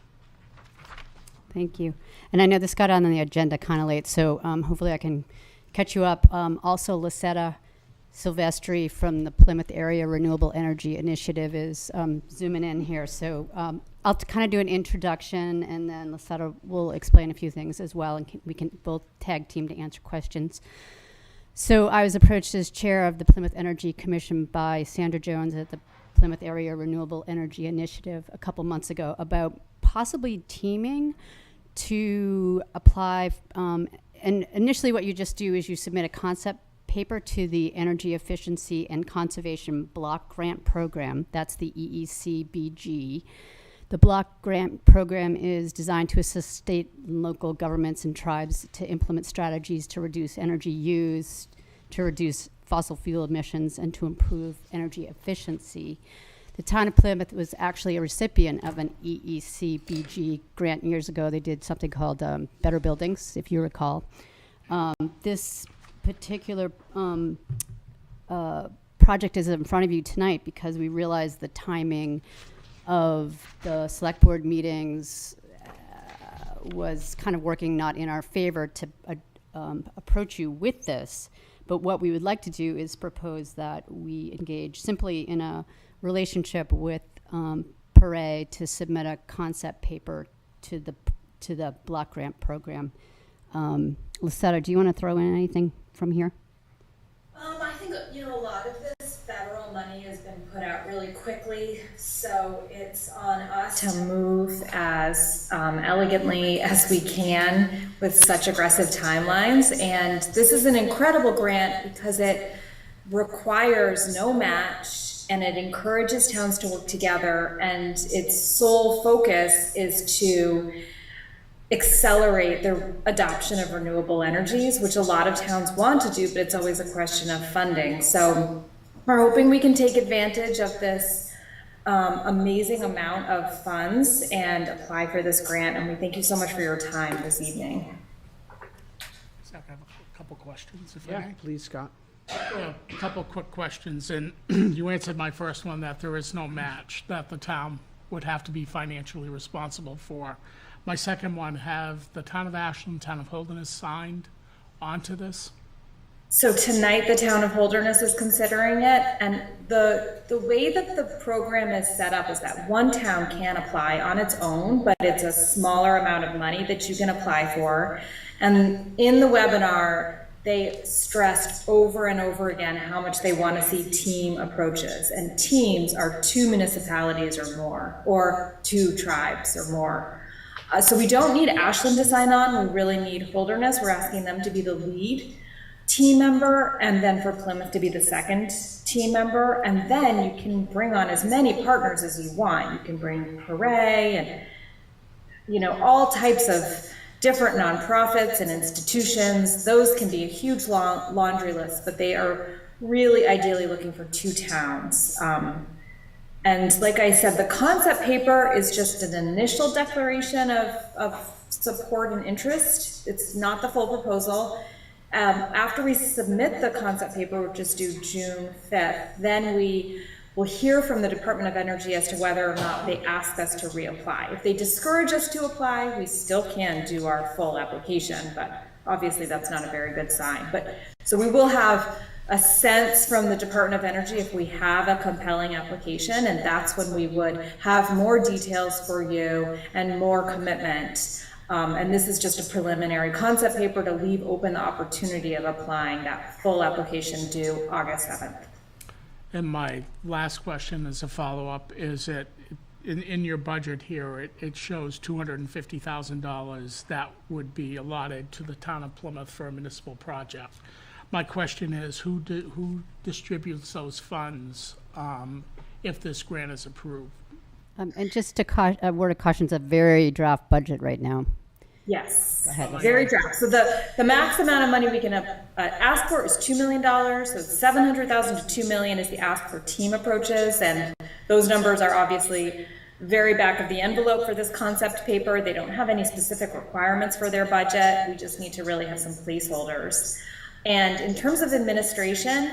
Thank you. And I know this got on the agenda kind of late, so hopefully I can catch you up. Also, Lisetta Silvestri from the Plymouth Area Renewable Energy Initiative is zooming in here. So I'll kind of do an introduction, and then Lisetta will explain a few things as well, and we can both tag team to answer questions. So I was approached as chair of the Plymouth Energy Commission by Sandra Jones at the Plymouth Area Renewable Energy Initiative a couple months ago about possibly teaming to apply. And initially what you just do is you submit a concept paper to the Energy Efficiency and Conservation Block Grant Program. That's the EECBG. The Block Grant Program is designed to assist state and local governments and tribes to implement strategies to reduce energy use, to reduce fossil fuel emissions, and to improve energy efficiency. The town of Plymouth was actually a recipient of an EECBG grant years ago. They did something called Better Buildings, if you recall. This particular project is in front of you tonight because we realized the timing of the select board meetings was kind of working not in our favor to approach you with this. But what we would like to do is propose that we engage simply in a relationship with Paray to submit a concept paper to the block grant program. Lisetta, do you want to throw in anything from here? I think, a lot of this federal money has been put out really quickly, so it's on us to move as elegantly as we can with such aggressive timelines. And this is an incredible grant because it requires no match and it encourages towns to work together, and its sole focus is to accelerate the adoption of renewable energies, which a lot of towns want to do, but it's always a question of funding. So we're hoping we can take advantage of this amazing amount of funds and apply for this grant. And we thank you so much for your time this evening. Zach, I have a couple questions, if I Yeah, may. please, Scott. A couple quick questions, and you answered my first one, that there is no match that the town would have to be financially responsible for. My second one, have the town of Ashland, town of Holderness signed onto this? So tonight, the town of Holderness is considering it, and the way that the program is set up is that one town can apply on its own, but it's a smaller amount of money that you can apply for. And in the webinar, they stressed over and over again how much they want to see team approaches. And teams are 2 municipalities or more, or 2 tribes or more. So we don't need Ashland to sign on. We really need Holderness. We're asking them to be the lead team member, and then for Plymouth to be the second team member. And then you can bring on as many partners as you want. You can bring Paray and, all types of different nonprofits and institutions. Those can be a huge laundry list, but they are really ideally looking for 2 towns. And like I said, the concept paper is just an initial declaration of support and interest. It's not the full proposal. After we submit the concept paper, which is due June 5th, then we will hear from the Department of Energy as to whether or not they ask us to reapply. If they discourage us to apply, we still can do our full application, but obviously that's not a very good sign. So we will have a sense from the Department of Energy if we have a compelling application, and that's when we would have more details for you and more commitment. And this is just a preliminary concept paper to leave open the opportunity of applying that full application due August 7th. And my last question as a follow-up is that in your budget here, it shows $250,000 that would be allotted to the town of Plymouth for a municipal project. My question is, who distributes those funds if this grant is approved? And just a word of caution, it's a very draft budget right now. Yes, Go ahead. very draft. So the max amount of money we can ask for is $2 million. So 700,000 to 2 million is the ask for team approaches, and those numbers are obviously very back of the envelope for this concept paper. They don't have any specific requirements for their budget. We just need to really have some placeholders. And in terms of administration,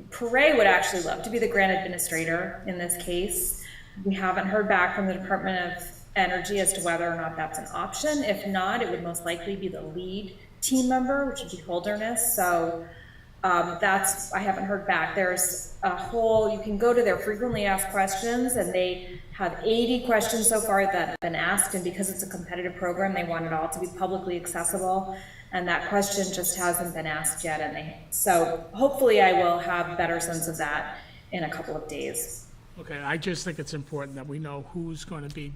Paray would actually love to be the grant administrator in this case. We haven't heard back from the Department of Energy as to whether or not that's an option. If not, it would most likely be the lead team member, which would be Holderness. So I haven't heard back. There's a whole, you can go to their frequently asked questions, and they have 80 questions so far that have been asked, and because it's a competitive program, they want it all to be publicly accessible, and that question just hasn't been asked yet. So hopefully I will have a better sense of that in a couple of days. Okay, I just think it's important that we know who's going to be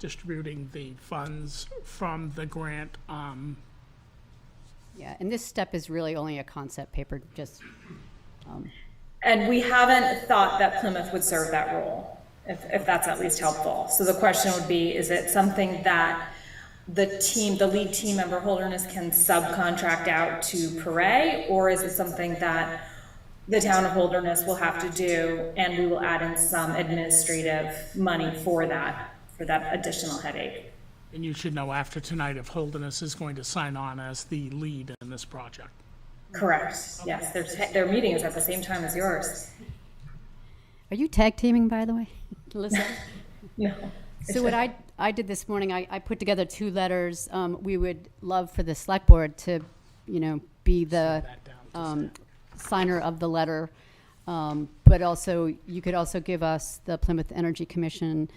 distributing the funds from the grant. Yeah, and this step is really only a concept paper, just. And we haven't thought that Plymouth would serve that role, if that's at least helpful. So the question would be, is it something that the lead team member Holderness can subcontract out to Paray, or is it something that the town of Holderness will have to do, and we will add in some administrative money for that additional headache? And you should know after tonight if Holderness is going to sign on as the lead in this project. Correct. Yes, their meeting is at the same time as yours. Are you tag teaming, by the way? Listen. No. So what I did this morning, I put together 2 letters. We would love for the select board to, be the signer of the letter. But also, you could also give us, the Plymouth Energy Commission,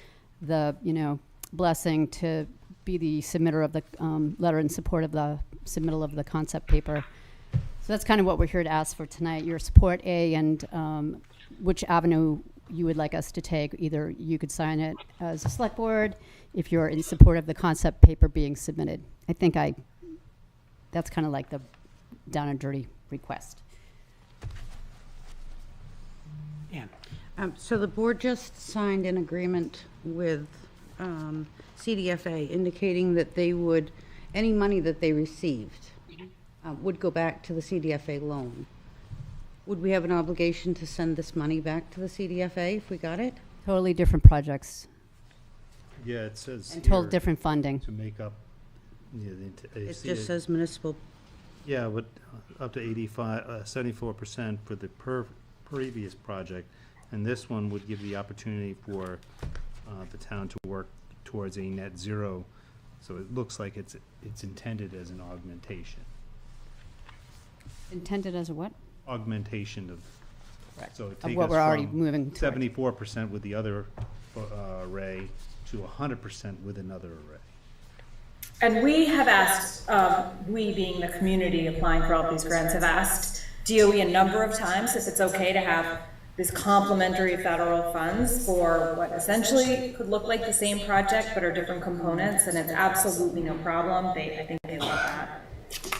the, blessing to be the submitter of the letter in support of the submittal of the concept paper. So that's kind of what we're here to ask for tonight, your support, and which avenue you would like us to take. Either you could sign it as a select board if you're in support of the concept paper being submitted. I think that's kind of like the down and dirty request. Ann. So the board just signed an agreement with CDFA indicating that any money that they received would go back to the CDFA loan. Would we have an obligation to send this money back to the CDFA if we got it? Totally different projects Yeah, it says and total here different funding. to make up. It just says municipal. Yeah, but up to 74% for the previous project, and this one would give the opportunity for the town to work towards a net zero. So it looks like it's intended as an augmentation. Intended as a what? Augmentation of. Right. So Of what we're already moving toward. 74% with the other array to 100% with another array. And we have asked, we being the community applying for all these grants, have asked DOE a number of times if it's okay to have this complementary federal funds for what essentially could look like the same project but are different components, and it's absolutely no problem. I think they love that.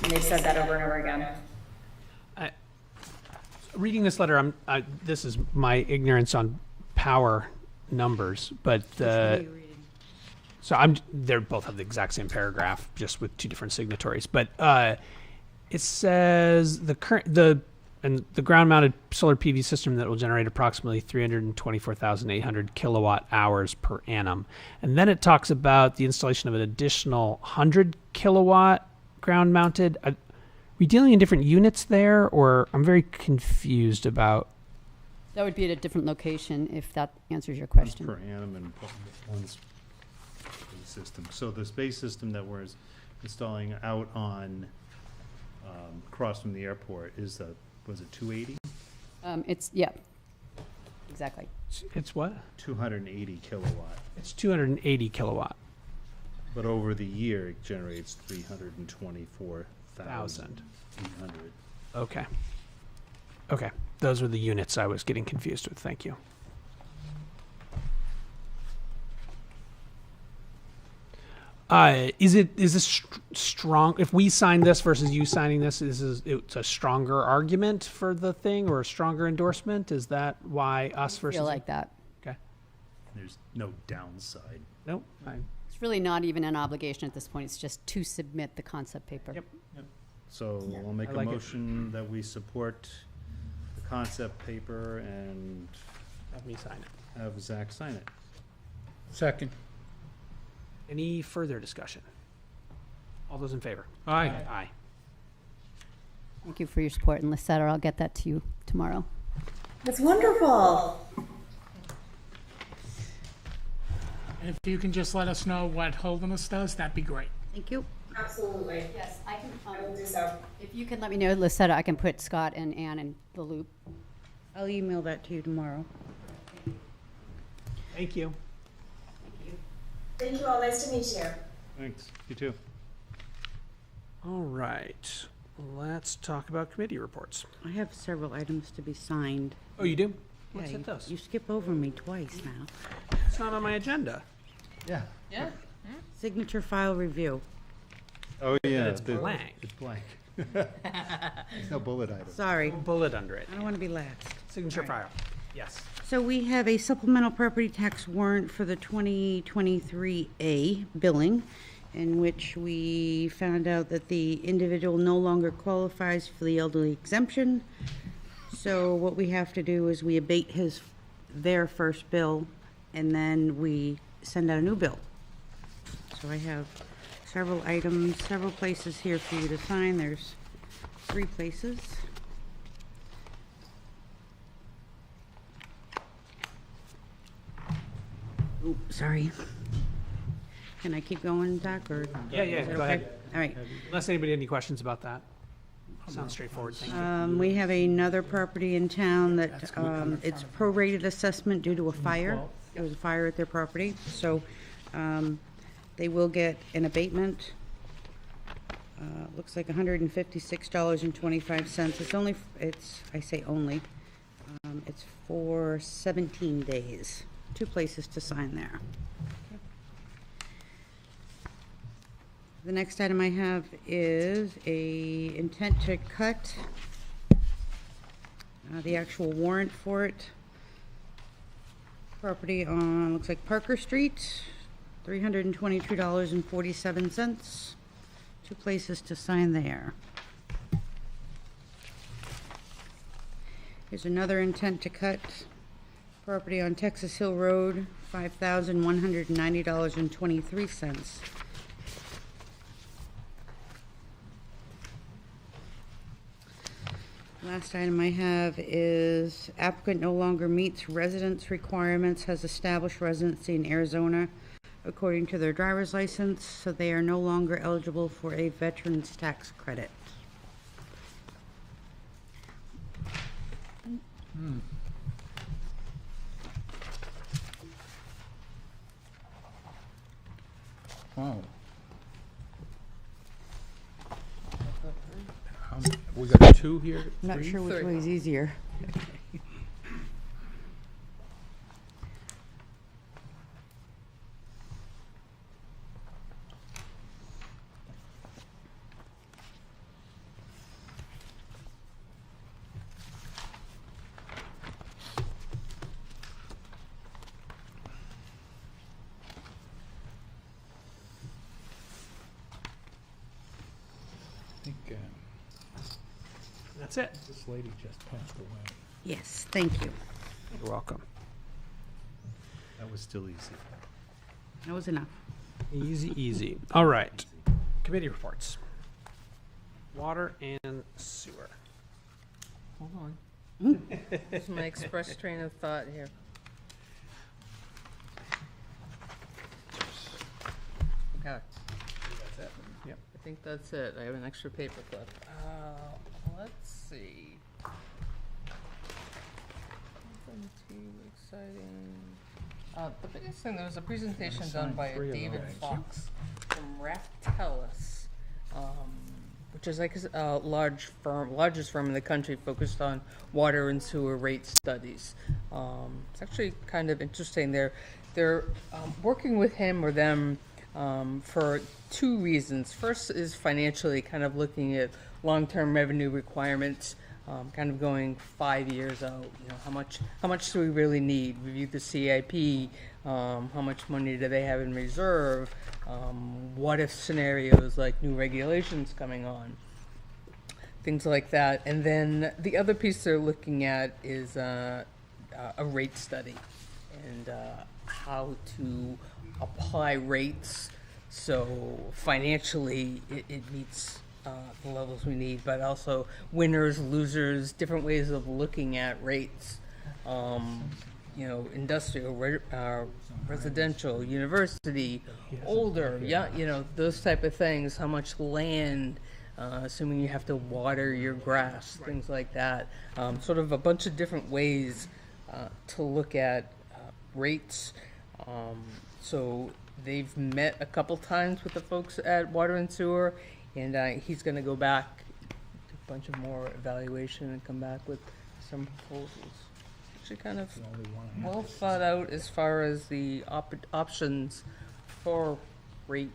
And they've said that over and over again. Reading this letter, this is my ignorance on power numbers, but they both have the exact same paragraph, just with 2 different signatories. But it says the and the ground-mounted solar PV system that will generate approximately 324,800 kilowatt hours per annum. And then it talks about the installation of an additional 100 kilowatt ground-mounted. Are we dealing in different units there, or I'm very confused about? That would be at a different location, if that answers your One's question. per annum and one's space system. So the space system that we're installing out on, across from the airport is was it 280? Yeah, exactly. It's what? 280 kilowatt. It's 280 kilowatt. But over the year, it generates 324,800. Okay. Okay. Those were the units I was getting confused with. Thank you. Is this strong? If we sign this versus you signing this, it's a stronger argument for the thing or a stronger endorsement? Is that why us versus? Feel like that. Okay. There's no downside. Nope. It's really not even an obligation at this point. It's just to submit the concept paper. Yep. So we'll make I a like it. motion that we support the concept paper and Have me sign it. have Zach sign it. Second. Any further discussion? All those in favor? Aye. Aye. Thank you for your support, and Lisetta, I'll get that to you tomorrow. That's wonderful. And if you can just let us know what Holderness does, that'd be great. Thank you. Absolutely. Yes, I can. I will do so. If you can let me know, Lisetta, I can put Scott and Ann in the loop. I'll email that to you tomorrow. Thank you. Thank you all. Nice to meet you. Thanks. You too. All right. Let's talk about committee reports. I have several items to be signed. Oh, you do? Let's Yeah, hit those. You skip over me twice now. It's not on my agenda. Yeah. Yeah. Signature file review. Oh, yeah. It's blank. It's blank. There's no bullet item. Sorry, Bullet under it. I don't want to be last. Signature file. Yes. So we have a supplemental property tax warrant for the 2023A billing, in which we found out that the individual no longer qualifies for the elderly exemption. So what we have to do is we abate their first bill, and then we send out a new bill. So I have several items, several places here for you to sign. There's 3 places. Oop, sorry. Can I keep going, Zach, or? Yeah, is it go okay? ahead. All right. Unless anybody had any questions about that. Sounds straightforward. Thank you. We have another property in town that, it's prorated assessment due to a fire. There was a fire at their property, so, they will get an abatement. Looks like $156.25. I say only, it's for 17 days. 2 places to sign there. The next item I have is a intent to cut the actual warrant for it. Property on, looks like Parker Street, $322.47. 2 places to sign there. Here's another intent to cut. Property on Texas Hill Road, $5,190.23. Last item I have is applicant no longer meets residence requirements, has established residency in Arizona according to their driver's license, so they are no longer eligible for a veteran's tax credit. Wow. We got 2 here? I'm not 3? sure which 3. way is easier. I think, that's it. This lady just passed away. Yes, thank you. You're welcome. That was still easy. That was enough. Easy, easy. All right. Committee reports. Water and sewer. Hold on. This is my express train of thought here. Okay. Yep. I think that's it. I have an extra paper clip. Let's see. Nothing too exciting. The biggest thing, there was a presentation done by David Fox from Raftellus, which is like a largest firm in the country focused on water and sewer rate studies. It's actually kind of interesting. They're working with him or them for two reasons. First is financially, kind of looking at long-term revenue requirements, kind of going 5 years out. You know, how much do we really need? Review the CIP. How much money do they have in reserve? What if scenarios like new regulations coming on? Things like that. And then the other piece they're looking at is a rate study and how to apply rates so financially it meets the levels we need, but also winners, losers, different ways of looking at rates. You know, industrial, residential, university, older, yeah, you know, those type of things. How much land, assuming you have to water your grass, things like that. Sort of a bunch of different ways to look at rates. So they've met a couple times with the folks at Water and Sewer, and he's going to go back, do a bunch of more evaluation, and come back with some proposals. Actually, kind of well thought out as far as the options for rate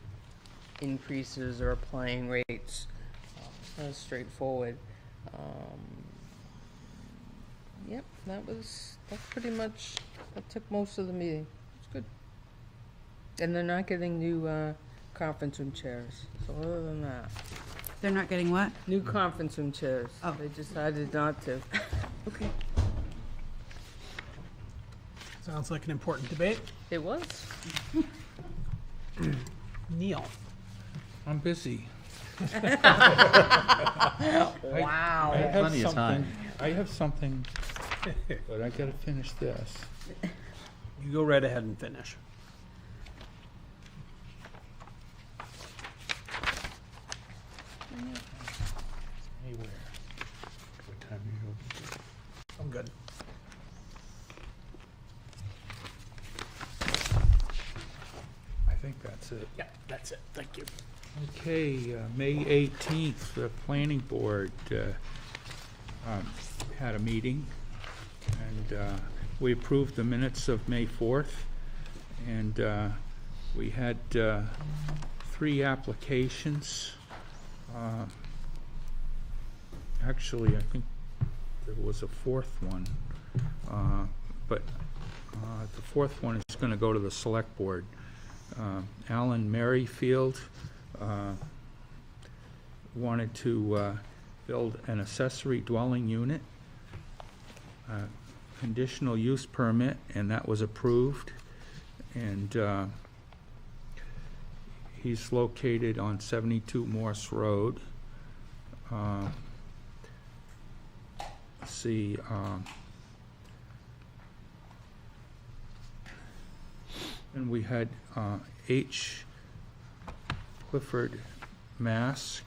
increases or applying rates. Kind of straightforward. Yep, that's pretty much, that took most of the meeting. It's good. And they're not getting new conference room chairs. So other than that, They're not getting what? new conference room chairs. Oh. They decided not to. Okay. Sounds like an important debate. It was. Neil. I'm busy. Wow. I have Plenty of something. time. I have something, but I gotta finish this. You go right ahead and finish. Anywhere. What time are you? I'm good. I think that's it. Yeah, that's it. Thank you. Okay, May 18th, the planning board had a meeting, and we approved the minutes of May 4th, and we had 3 applications. Actually, I think there was a 4th one, but the 4th one is going to go to the select board. Alan Merrifield wanted to build an accessory dwelling unit, conditional use permit, and that was approved. And he's located on 72 Morse Road. Let's see. And we had H. Clifford Mask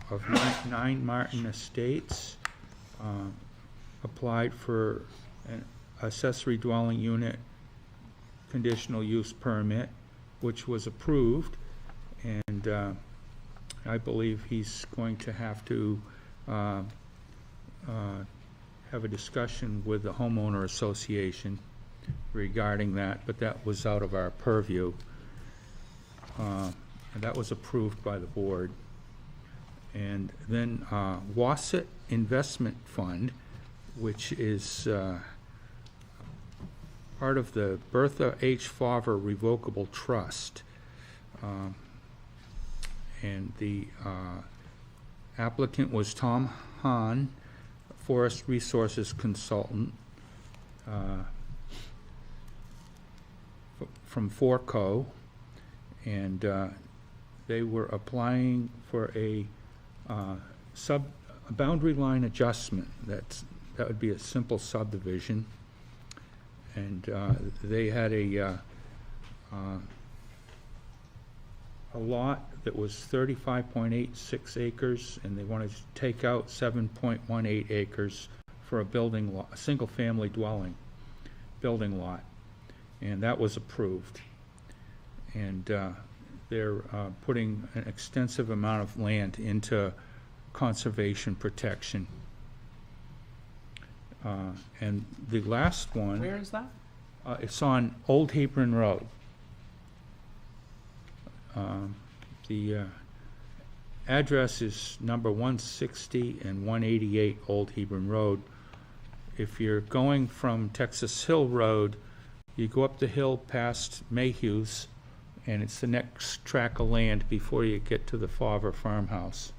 of 9 Martin Estates applied for an accessory dwelling unit conditional use permit, which was approved, and I believe he's going to have to have a discussion with the homeowner association regarding that, but that was out of our purview. And that was approved by the board. And then Wassett Investment Fund, which is part of the Bertha H. Favre Revocable Trust. And the Applicant was Tom Hahn, Forest Resources Consultant, from Forco, and they were applying for a boundary line adjustment. That would be a simple subdivision, and they had a lot that was 35.86 acres, and they wanted to take out 7.18 acres for a building lot, a single-family dwelling building lot, and that was approved. And they're putting an extensive amount of land into conservation protection. And the last one, Where is that? it's on Old Hebron Road. The address is number 160 and 188 Old Hebron Road. If you're going from Texas Hill Road, you go up the hill past Mayhew's, and it's the next tract of land before you get to the Favre farmhouse.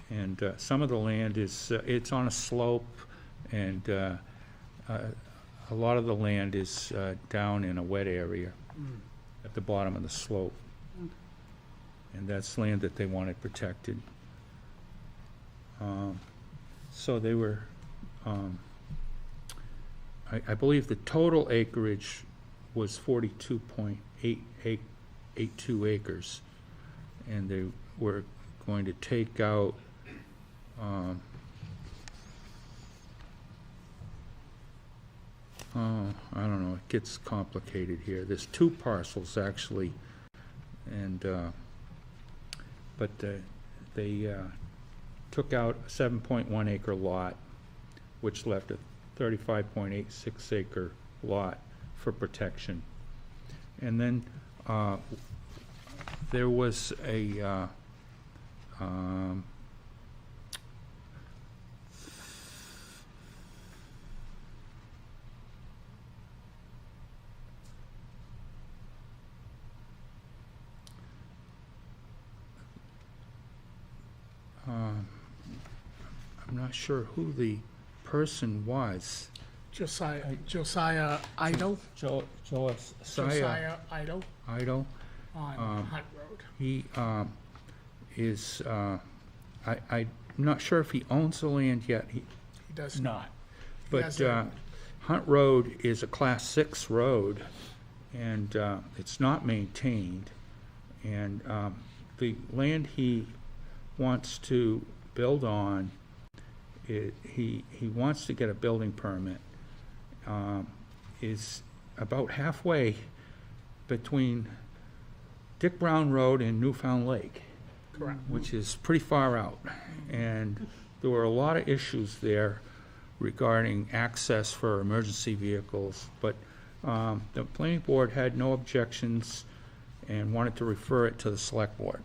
And some of the land is, it's on a slope, and a lot of the land is down in a wet area at the bottom of the slope. And that's land that they wanted protected. So they were, I believe the total acreage was 42.82 acres. And they were going to take out I don't know, it gets complicated here. There's two parcels actually, and but they took out a 7.1 acre lot, which left a 35.86 acre lot for protection. And then there was a I'm not sure who the person was. Josiah Idle. Josiah Idle Idle. on Hunt Road. He is, I'm not sure if he owns the land yet. He does not. He But has a- Hunt Road is a Class 6 road, and it's not maintained. And the land he wants to build on, he wants to get a building permit, is about halfway between Dick Brown Road and Newfound Lake. Correct. Which is pretty far out. And there were a lot of issues there regarding access for emergency vehicles, but the planning board had no objections and wanted to refer it to the select board.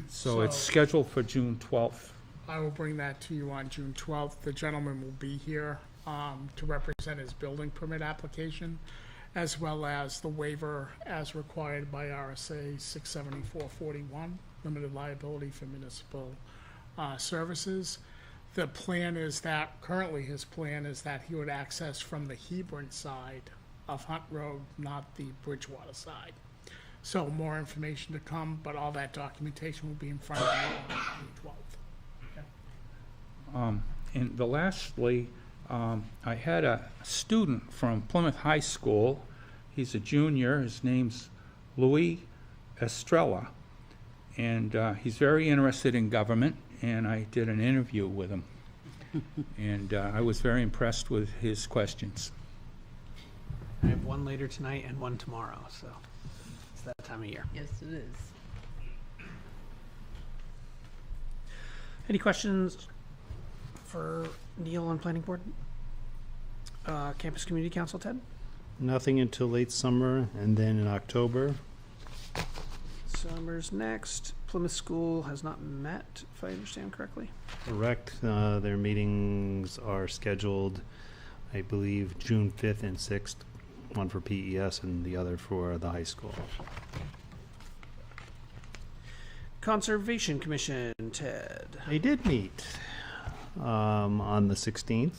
So it's So- scheduled for June 12th. I will bring that to you on June 12th. The gentleman will be here to represent his building permit application, as well as the waiver as required by RSA 67441, limited liability for municipal services. The plan is that, currently his plan is that he would access from the Hebron side of Hunt Road, not the Bridgewater side. So more information to come, but all that documentation will be in front of you on June 12th. And lastly, I had a student from Plymouth High School. He's a junior. His name's Louis Estrella. And he's very interested in government, and I did an interview with him. And I was very impressed with his questions. I have one later tonight and one tomorrow, so it's that time of year. Yes, it is. Any questions for Neil on planning board? Campus Community Council, Ted? Nothing until late summer, and then in October. Summer's next. Plymouth School has not met, if I understand correctly. Correct. Their meetings are scheduled, I believe, June 5th and 6th, one for PES and the other for the high school. Conservation Commission, Ted. They did meet on the 16th.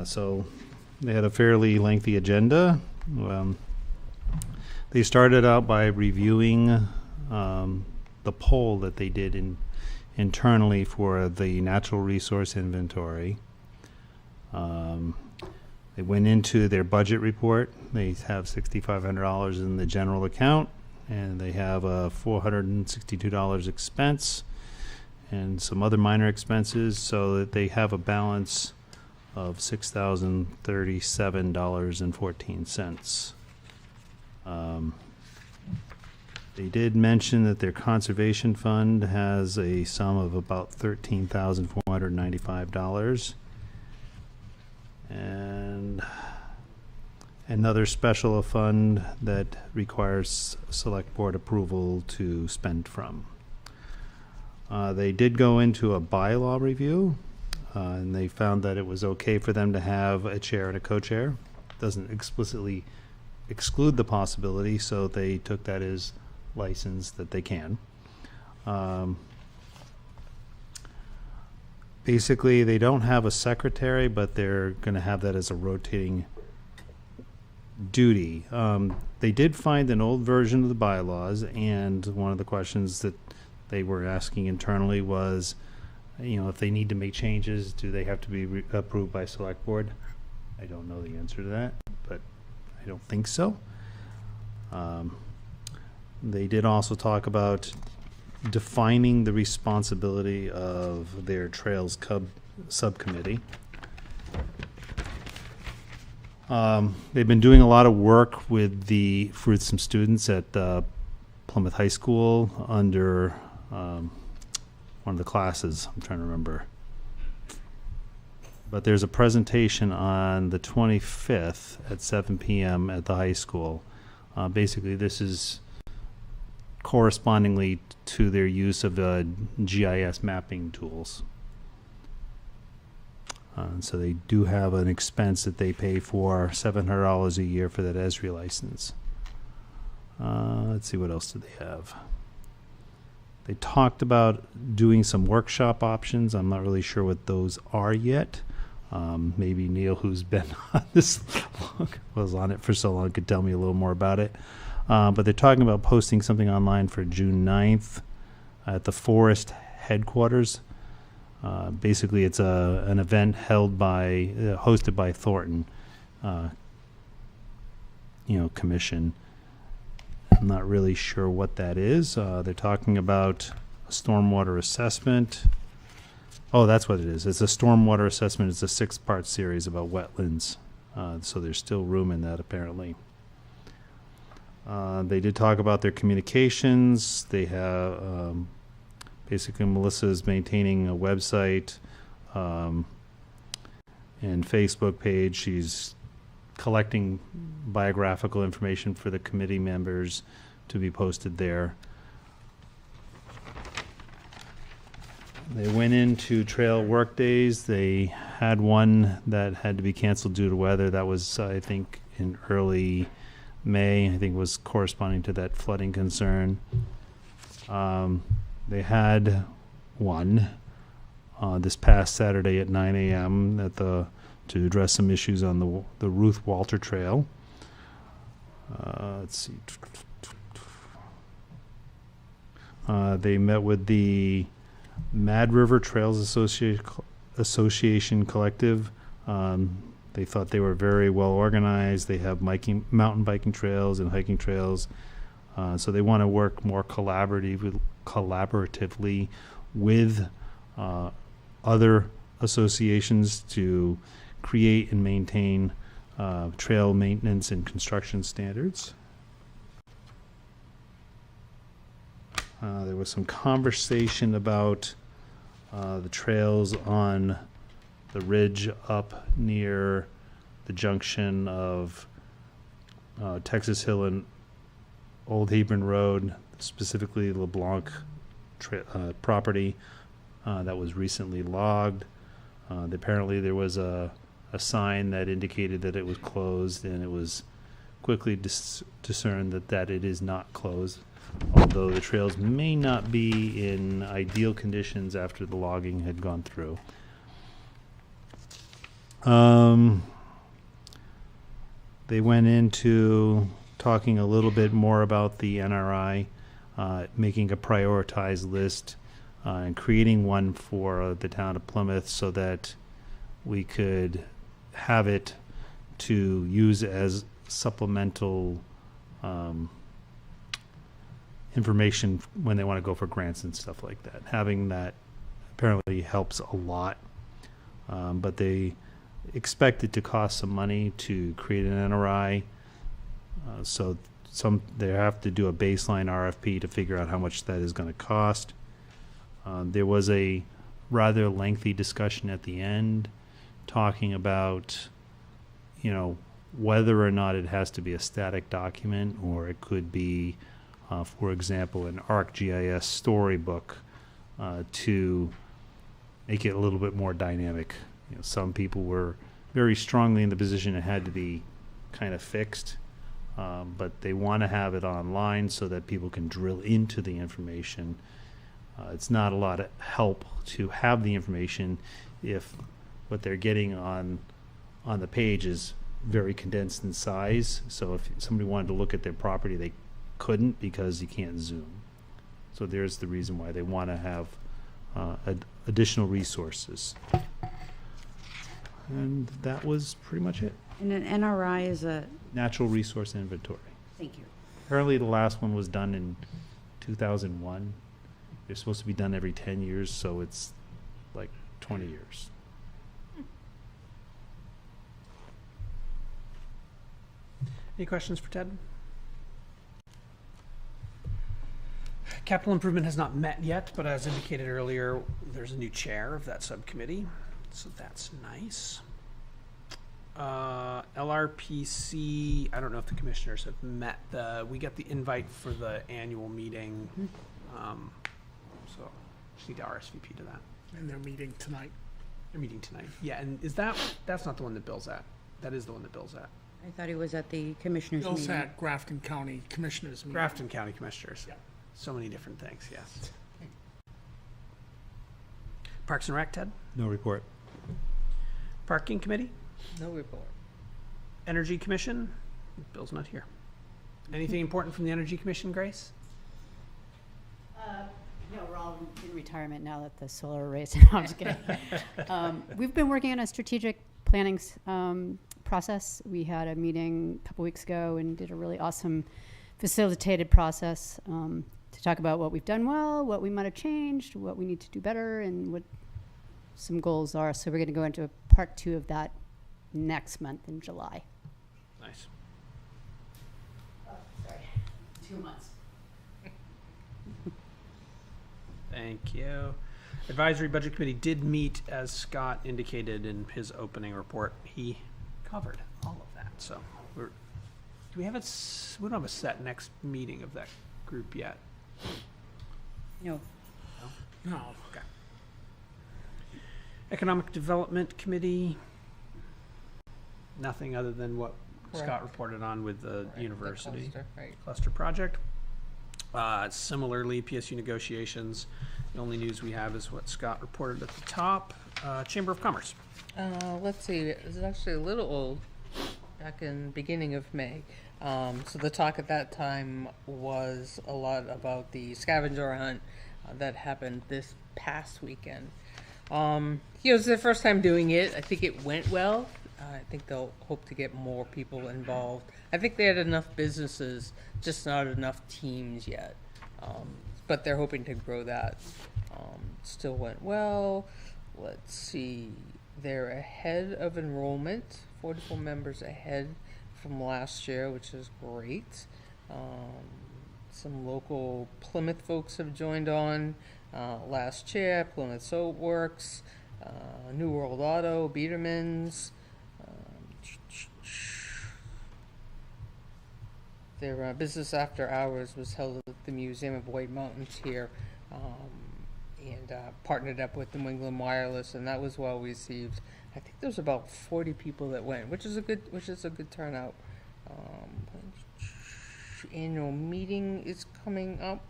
So they had a fairly lengthy agenda. They started out by reviewing the poll that they did internally for the natural resource inventory. They went into their budget report. They have $6,500 in the general account, and they have a $462 expense and some other minor expenses, so that they have a balance of $6,037.14. They did mention that their conservation fund has a sum of about $13,495. And another special fund that requires select board approval to spend from. They did go into a bylaw review, and they found that it was okay for them to have a chair and a co-chair. Doesn't explicitly exclude the possibility, so they took that as license that they can. Basically, they don't have a secretary, but they're going to have that as a rotating duty. They did find an old version of the bylaws, and one of the questions that they were asking internally was, if they need to make changes, do they have to be approved by select board? I don't know the answer to that, but I don't think so. They did also talk about defining the responsibility of their Trails subcommittee. They've been doing a lot of work for some students at Plymouth High School under one of the classes. I'm trying to remember. But there's a presentation on the 25th at 7 p.m. at the high school. Basically, this is correspondingly to their use of GIS mapping tools. So they do have an expense that they pay for, $700 a year for that Esri license. Let's see, what else do they have? They talked about doing some workshop options. I'm not really sure what those are yet. Maybe Neil, who's been on this long, was on it for so long, could tell me a little more about it. But they're talking about posting something online for June 9th at the Forest headquarters. Basically, it's an event hosted by Thornton, commission. I'm not really sure what that is. They're talking about a stormwater assessment. Oh, that's what it is. It's a stormwater assessment. It's a 6-part series about wetlands. So there's still room in that, apparently. They did talk about their communications. They have, basically, Melissa is maintaining a website and Facebook page. She's collecting biographical information for the committee members to be posted there. They went into trail work days. They had one that had to be canceled due to weather. That was, I think, in early May. I think it was corresponding to that flooding concern. They had one this past Saturday at 9 a.m. to address some issues on the Ruth Walter Trail. Let's see. They met with the Mad River Trails Association Collective. They thought they were very well organized. They have mountain biking trails and hiking trails. So they want to work more collaboratively with other associations to create and maintain trail maintenance and construction standards. There was some conversation about the trails on the ridge up near the junction of Texas Hill and Old Hebron Road, specifically LeBlanc property that was recently logged. Apparently there was a sign that indicated that it was closed, and it was quickly discerned that it is not closed. although the trails may not be in ideal conditions after the logging had gone through. They went into talking a little bit more about the NRI, making a prioritized list, and creating one for the town of Plymouth so that we could have it to use as supplemental information when they want to go for grants and stuff like that. Having that apparently helps a lot, but they expect it to cost some money to create an NRI, so they have to do a baseline RFP to figure out how much that is going to cost. There was a rather lengthy discussion at the end talking about, whether or not it has to be a static document, or it could be, for example, an ArcGIS storybook to make it a little bit more dynamic. Some people were very strongly in the position it had to be kind of fixed, but they want to have it online so that people can drill into the information. It's not a lot of help to have the information if what they're getting on the page is very condensed in size. So if somebody wanted to look at their property, they couldn't because you can't zoom. So there's the reason why they want to have additional resources. And that was pretty much it. And an NRI is a, Natural resource inventory. thank you. Apparently the last one was done in 2001. They're supposed to be done every 10 years, so it's like 20 years. Any questions for Ted? Capital improvement has not met yet, but as indicated earlier, there's a new chair of that subcommittee, so that's nice. LRPC, I don't know if the commissioners have met. We got the invite for the annual meeting, so just need to RSVP to that. And they're meeting tonight. They're meeting tonight. Yeah, and that's not the one that Bill's at. That is the one that Bill's at. I thought he was at the commissioners Bill's meeting. at Grafton County Commissioners meeting. Grafton County Commissioners. Yeah. So many different things, yes. Parks and Rec, Ted? No report. Parking Committee? No report. Energy Commission? Bill's not here. Anything important from the Energy Commission, Grace? No, we're all in retirement now that the solar arrays. No, I'm just kidding. We've been working on a strategic planning process. We had a meeting a couple weeks ago and did a really awesome facilitated process to talk about what we've done well, what we might have changed, what we need to do better, and what some goals are. So we're going to go into part 2 of that next month in July. Nice. Sorry, 2 months. Thank you. Advisory Budget Committee did meet, as Scott indicated in his opening report. He covered all of that. So do we have we don't have a set next meeting of that group yet. No. No. Okay. Economic Development Committee, nothing other than what Scott Correct. reported on with the Right, the university cluster, right. cluster project. Similarly, PSU negotiations, the only news we have is what Scott reported at the top. Chamber of Commerce. Let's see, it was actually a little old, back in beginning of May. So the talk at that time was a lot about the scavenger hunt that happened this past weekend. It's their first time doing it. I think it went well. I think they'll hope to get more people involved. I think they had enough businesses, just not enough teams yet. But they're hoping to grow that. Still went well. Let's see. They're ahead of enrollment, 44 members ahead from last year, which is great. Some local Plymouth folks have joined on last year. Plymouth Soapworks, New World Auto, Biedermann's. Their business after hours was held at the Museum of White Mountains here, and partnered up with New England Wireless, and that was well received. I think there's about 40 people that went, which is a good turnout. annual meeting is coming up.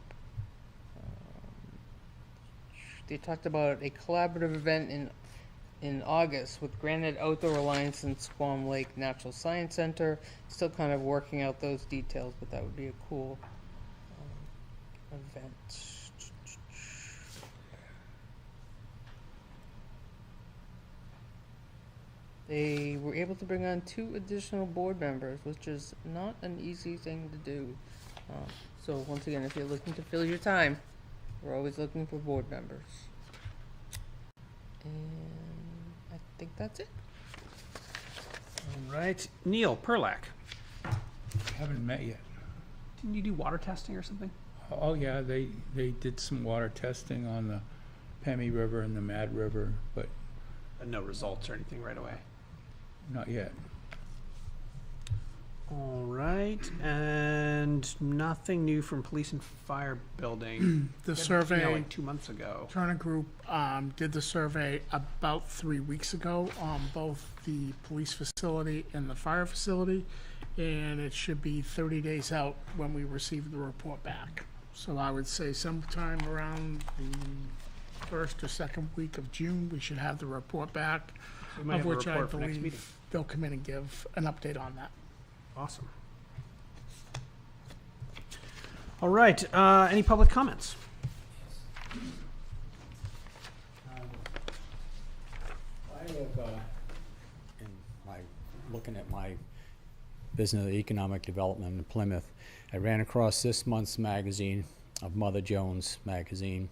They talked about a collaborative event in August with Granite Outdoor Alliance and Squam Lake Natural Science Center. Still kind of working out those details, but that would be a cool event. They were able to bring on 2 additional board members, which is not an easy thing to do. So once again, if you're looking to fill your time, we're always looking for board members. And I think that's it. All right. Neil Perlack. Haven't met yet. Didn't you do water testing or something? Oh, yeah, they did some water testing on the Pemmy River and the Mad River, but No results or anything right away. not yet. All right. And nothing new from police and fire building. The Yeah, survey, like 2 months ago. Turner Group did the survey about 3 weeks ago on both the police facility and the fire facility, and it should be 30 days out when we receive the report back. So I would say sometime around the first or second week of June, we should have the report back, We might of have a which I report for next meeting. believe they'll come in and give an update on that. Awesome. All right. Any public comments? I have, in my, looking at my business economic development in Plymouth, I ran across this month's magazine of Mother Jones magazine.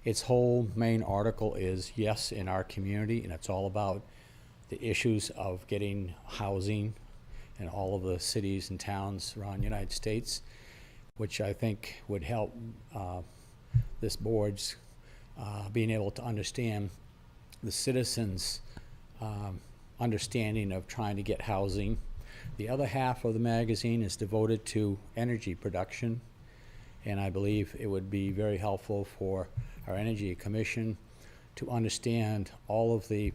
Its whole main article is Yes in Our Community, and it's all about the issues of getting housing in all of the cities and towns around the United States, which I think would help this board's being able to understand the citizens' understanding of trying to get housing. The other half of the magazine is devoted to energy production, and I believe it would be very helpful for our Energy Commission to understand all of the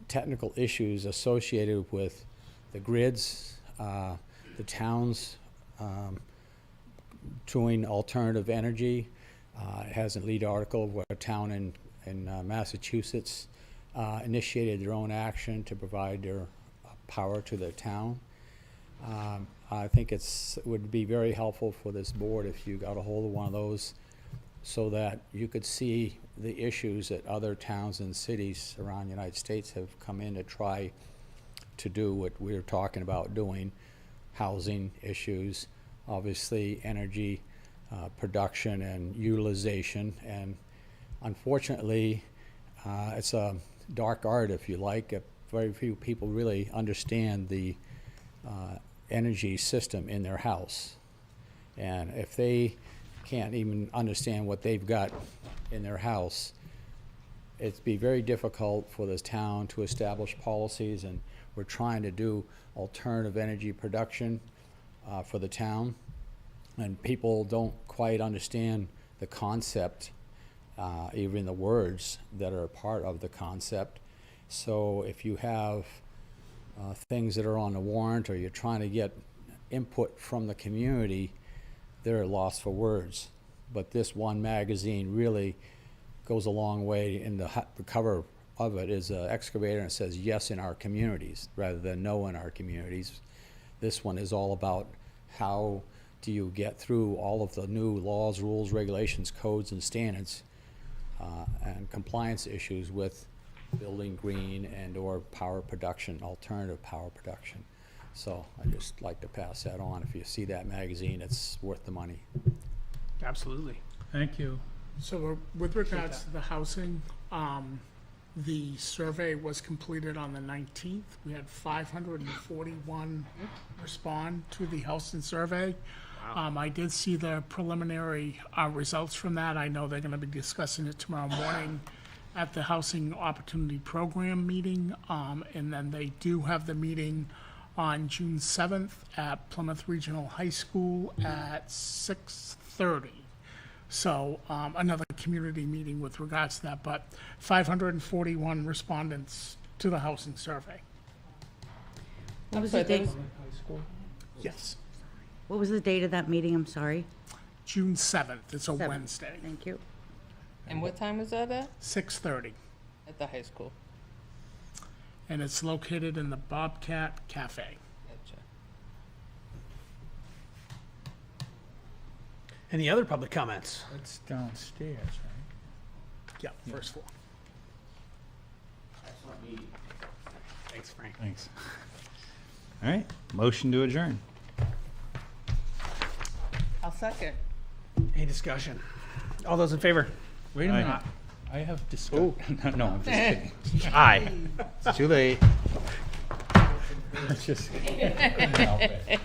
technical issues associated with the grids, the towns doing alternative energy. It has a lead article where a town in Massachusetts initiated their own action to provide their power to their town. I think it would be very helpful for this board if you got a hold of one of those so that you could see the issues that other towns and cities around the United States have come in to try to do what we're talking about doing, housing issues, obviously energy production and utilization. And unfortunately, it's a dark art, if you like. Very few people really understand the energy system in their house. And if they can't even understand what they've got in their house, it'd be very difficult for this town to establish policies, and we're trying to do alternative energy production for the town, and people don't quite understand the concept, even the words that are a part of the concept. So if you have things that are on the warrant, or you're trying to get input from the community, they're lost for words. But this one magazine really goes a long way. In the cover of it is an excavator, and it says yes in our communities rather than no in our communities. This one is all about how do you get through all of the new laws, rules, regulations, codes, and standards and compliance issues with building green and or power production, alternative power production. So I just like to pass that on. If you see that magazine, it's worth the money. Absolutely. Thank you. So with regards to the housing, the survey was completed on the 19th. We had 541 respond to the housing survey. I did see the preliminary results from that. I know they're going to be discussing it tomorrow morning at the Housing Opportunity Program meeting. And then they do have the meeting on June 7th at Plymouth Regional High School at 6:30. So another community meeting with regards to that, but 541 respondents to the housing survey. What was the date? Yes. What was the date of that meeting? I'm sorry. June 7th, it's a 7th. Wednesday, Thank you. And what time was that at? 6:30. At the high school. And it's located in the Bobcat Cafe. Gotcha. Any other public comments? It's downstairs, right? Yeah, first floor. Thanks, Frank. Thanks. All right, motion to adjourn. I'll second. Any discussion? All those in favor? Wait a Aye. minute. I have discussed. No, I'm just kidding. Aye. It's too late. It's just. couldn't help it.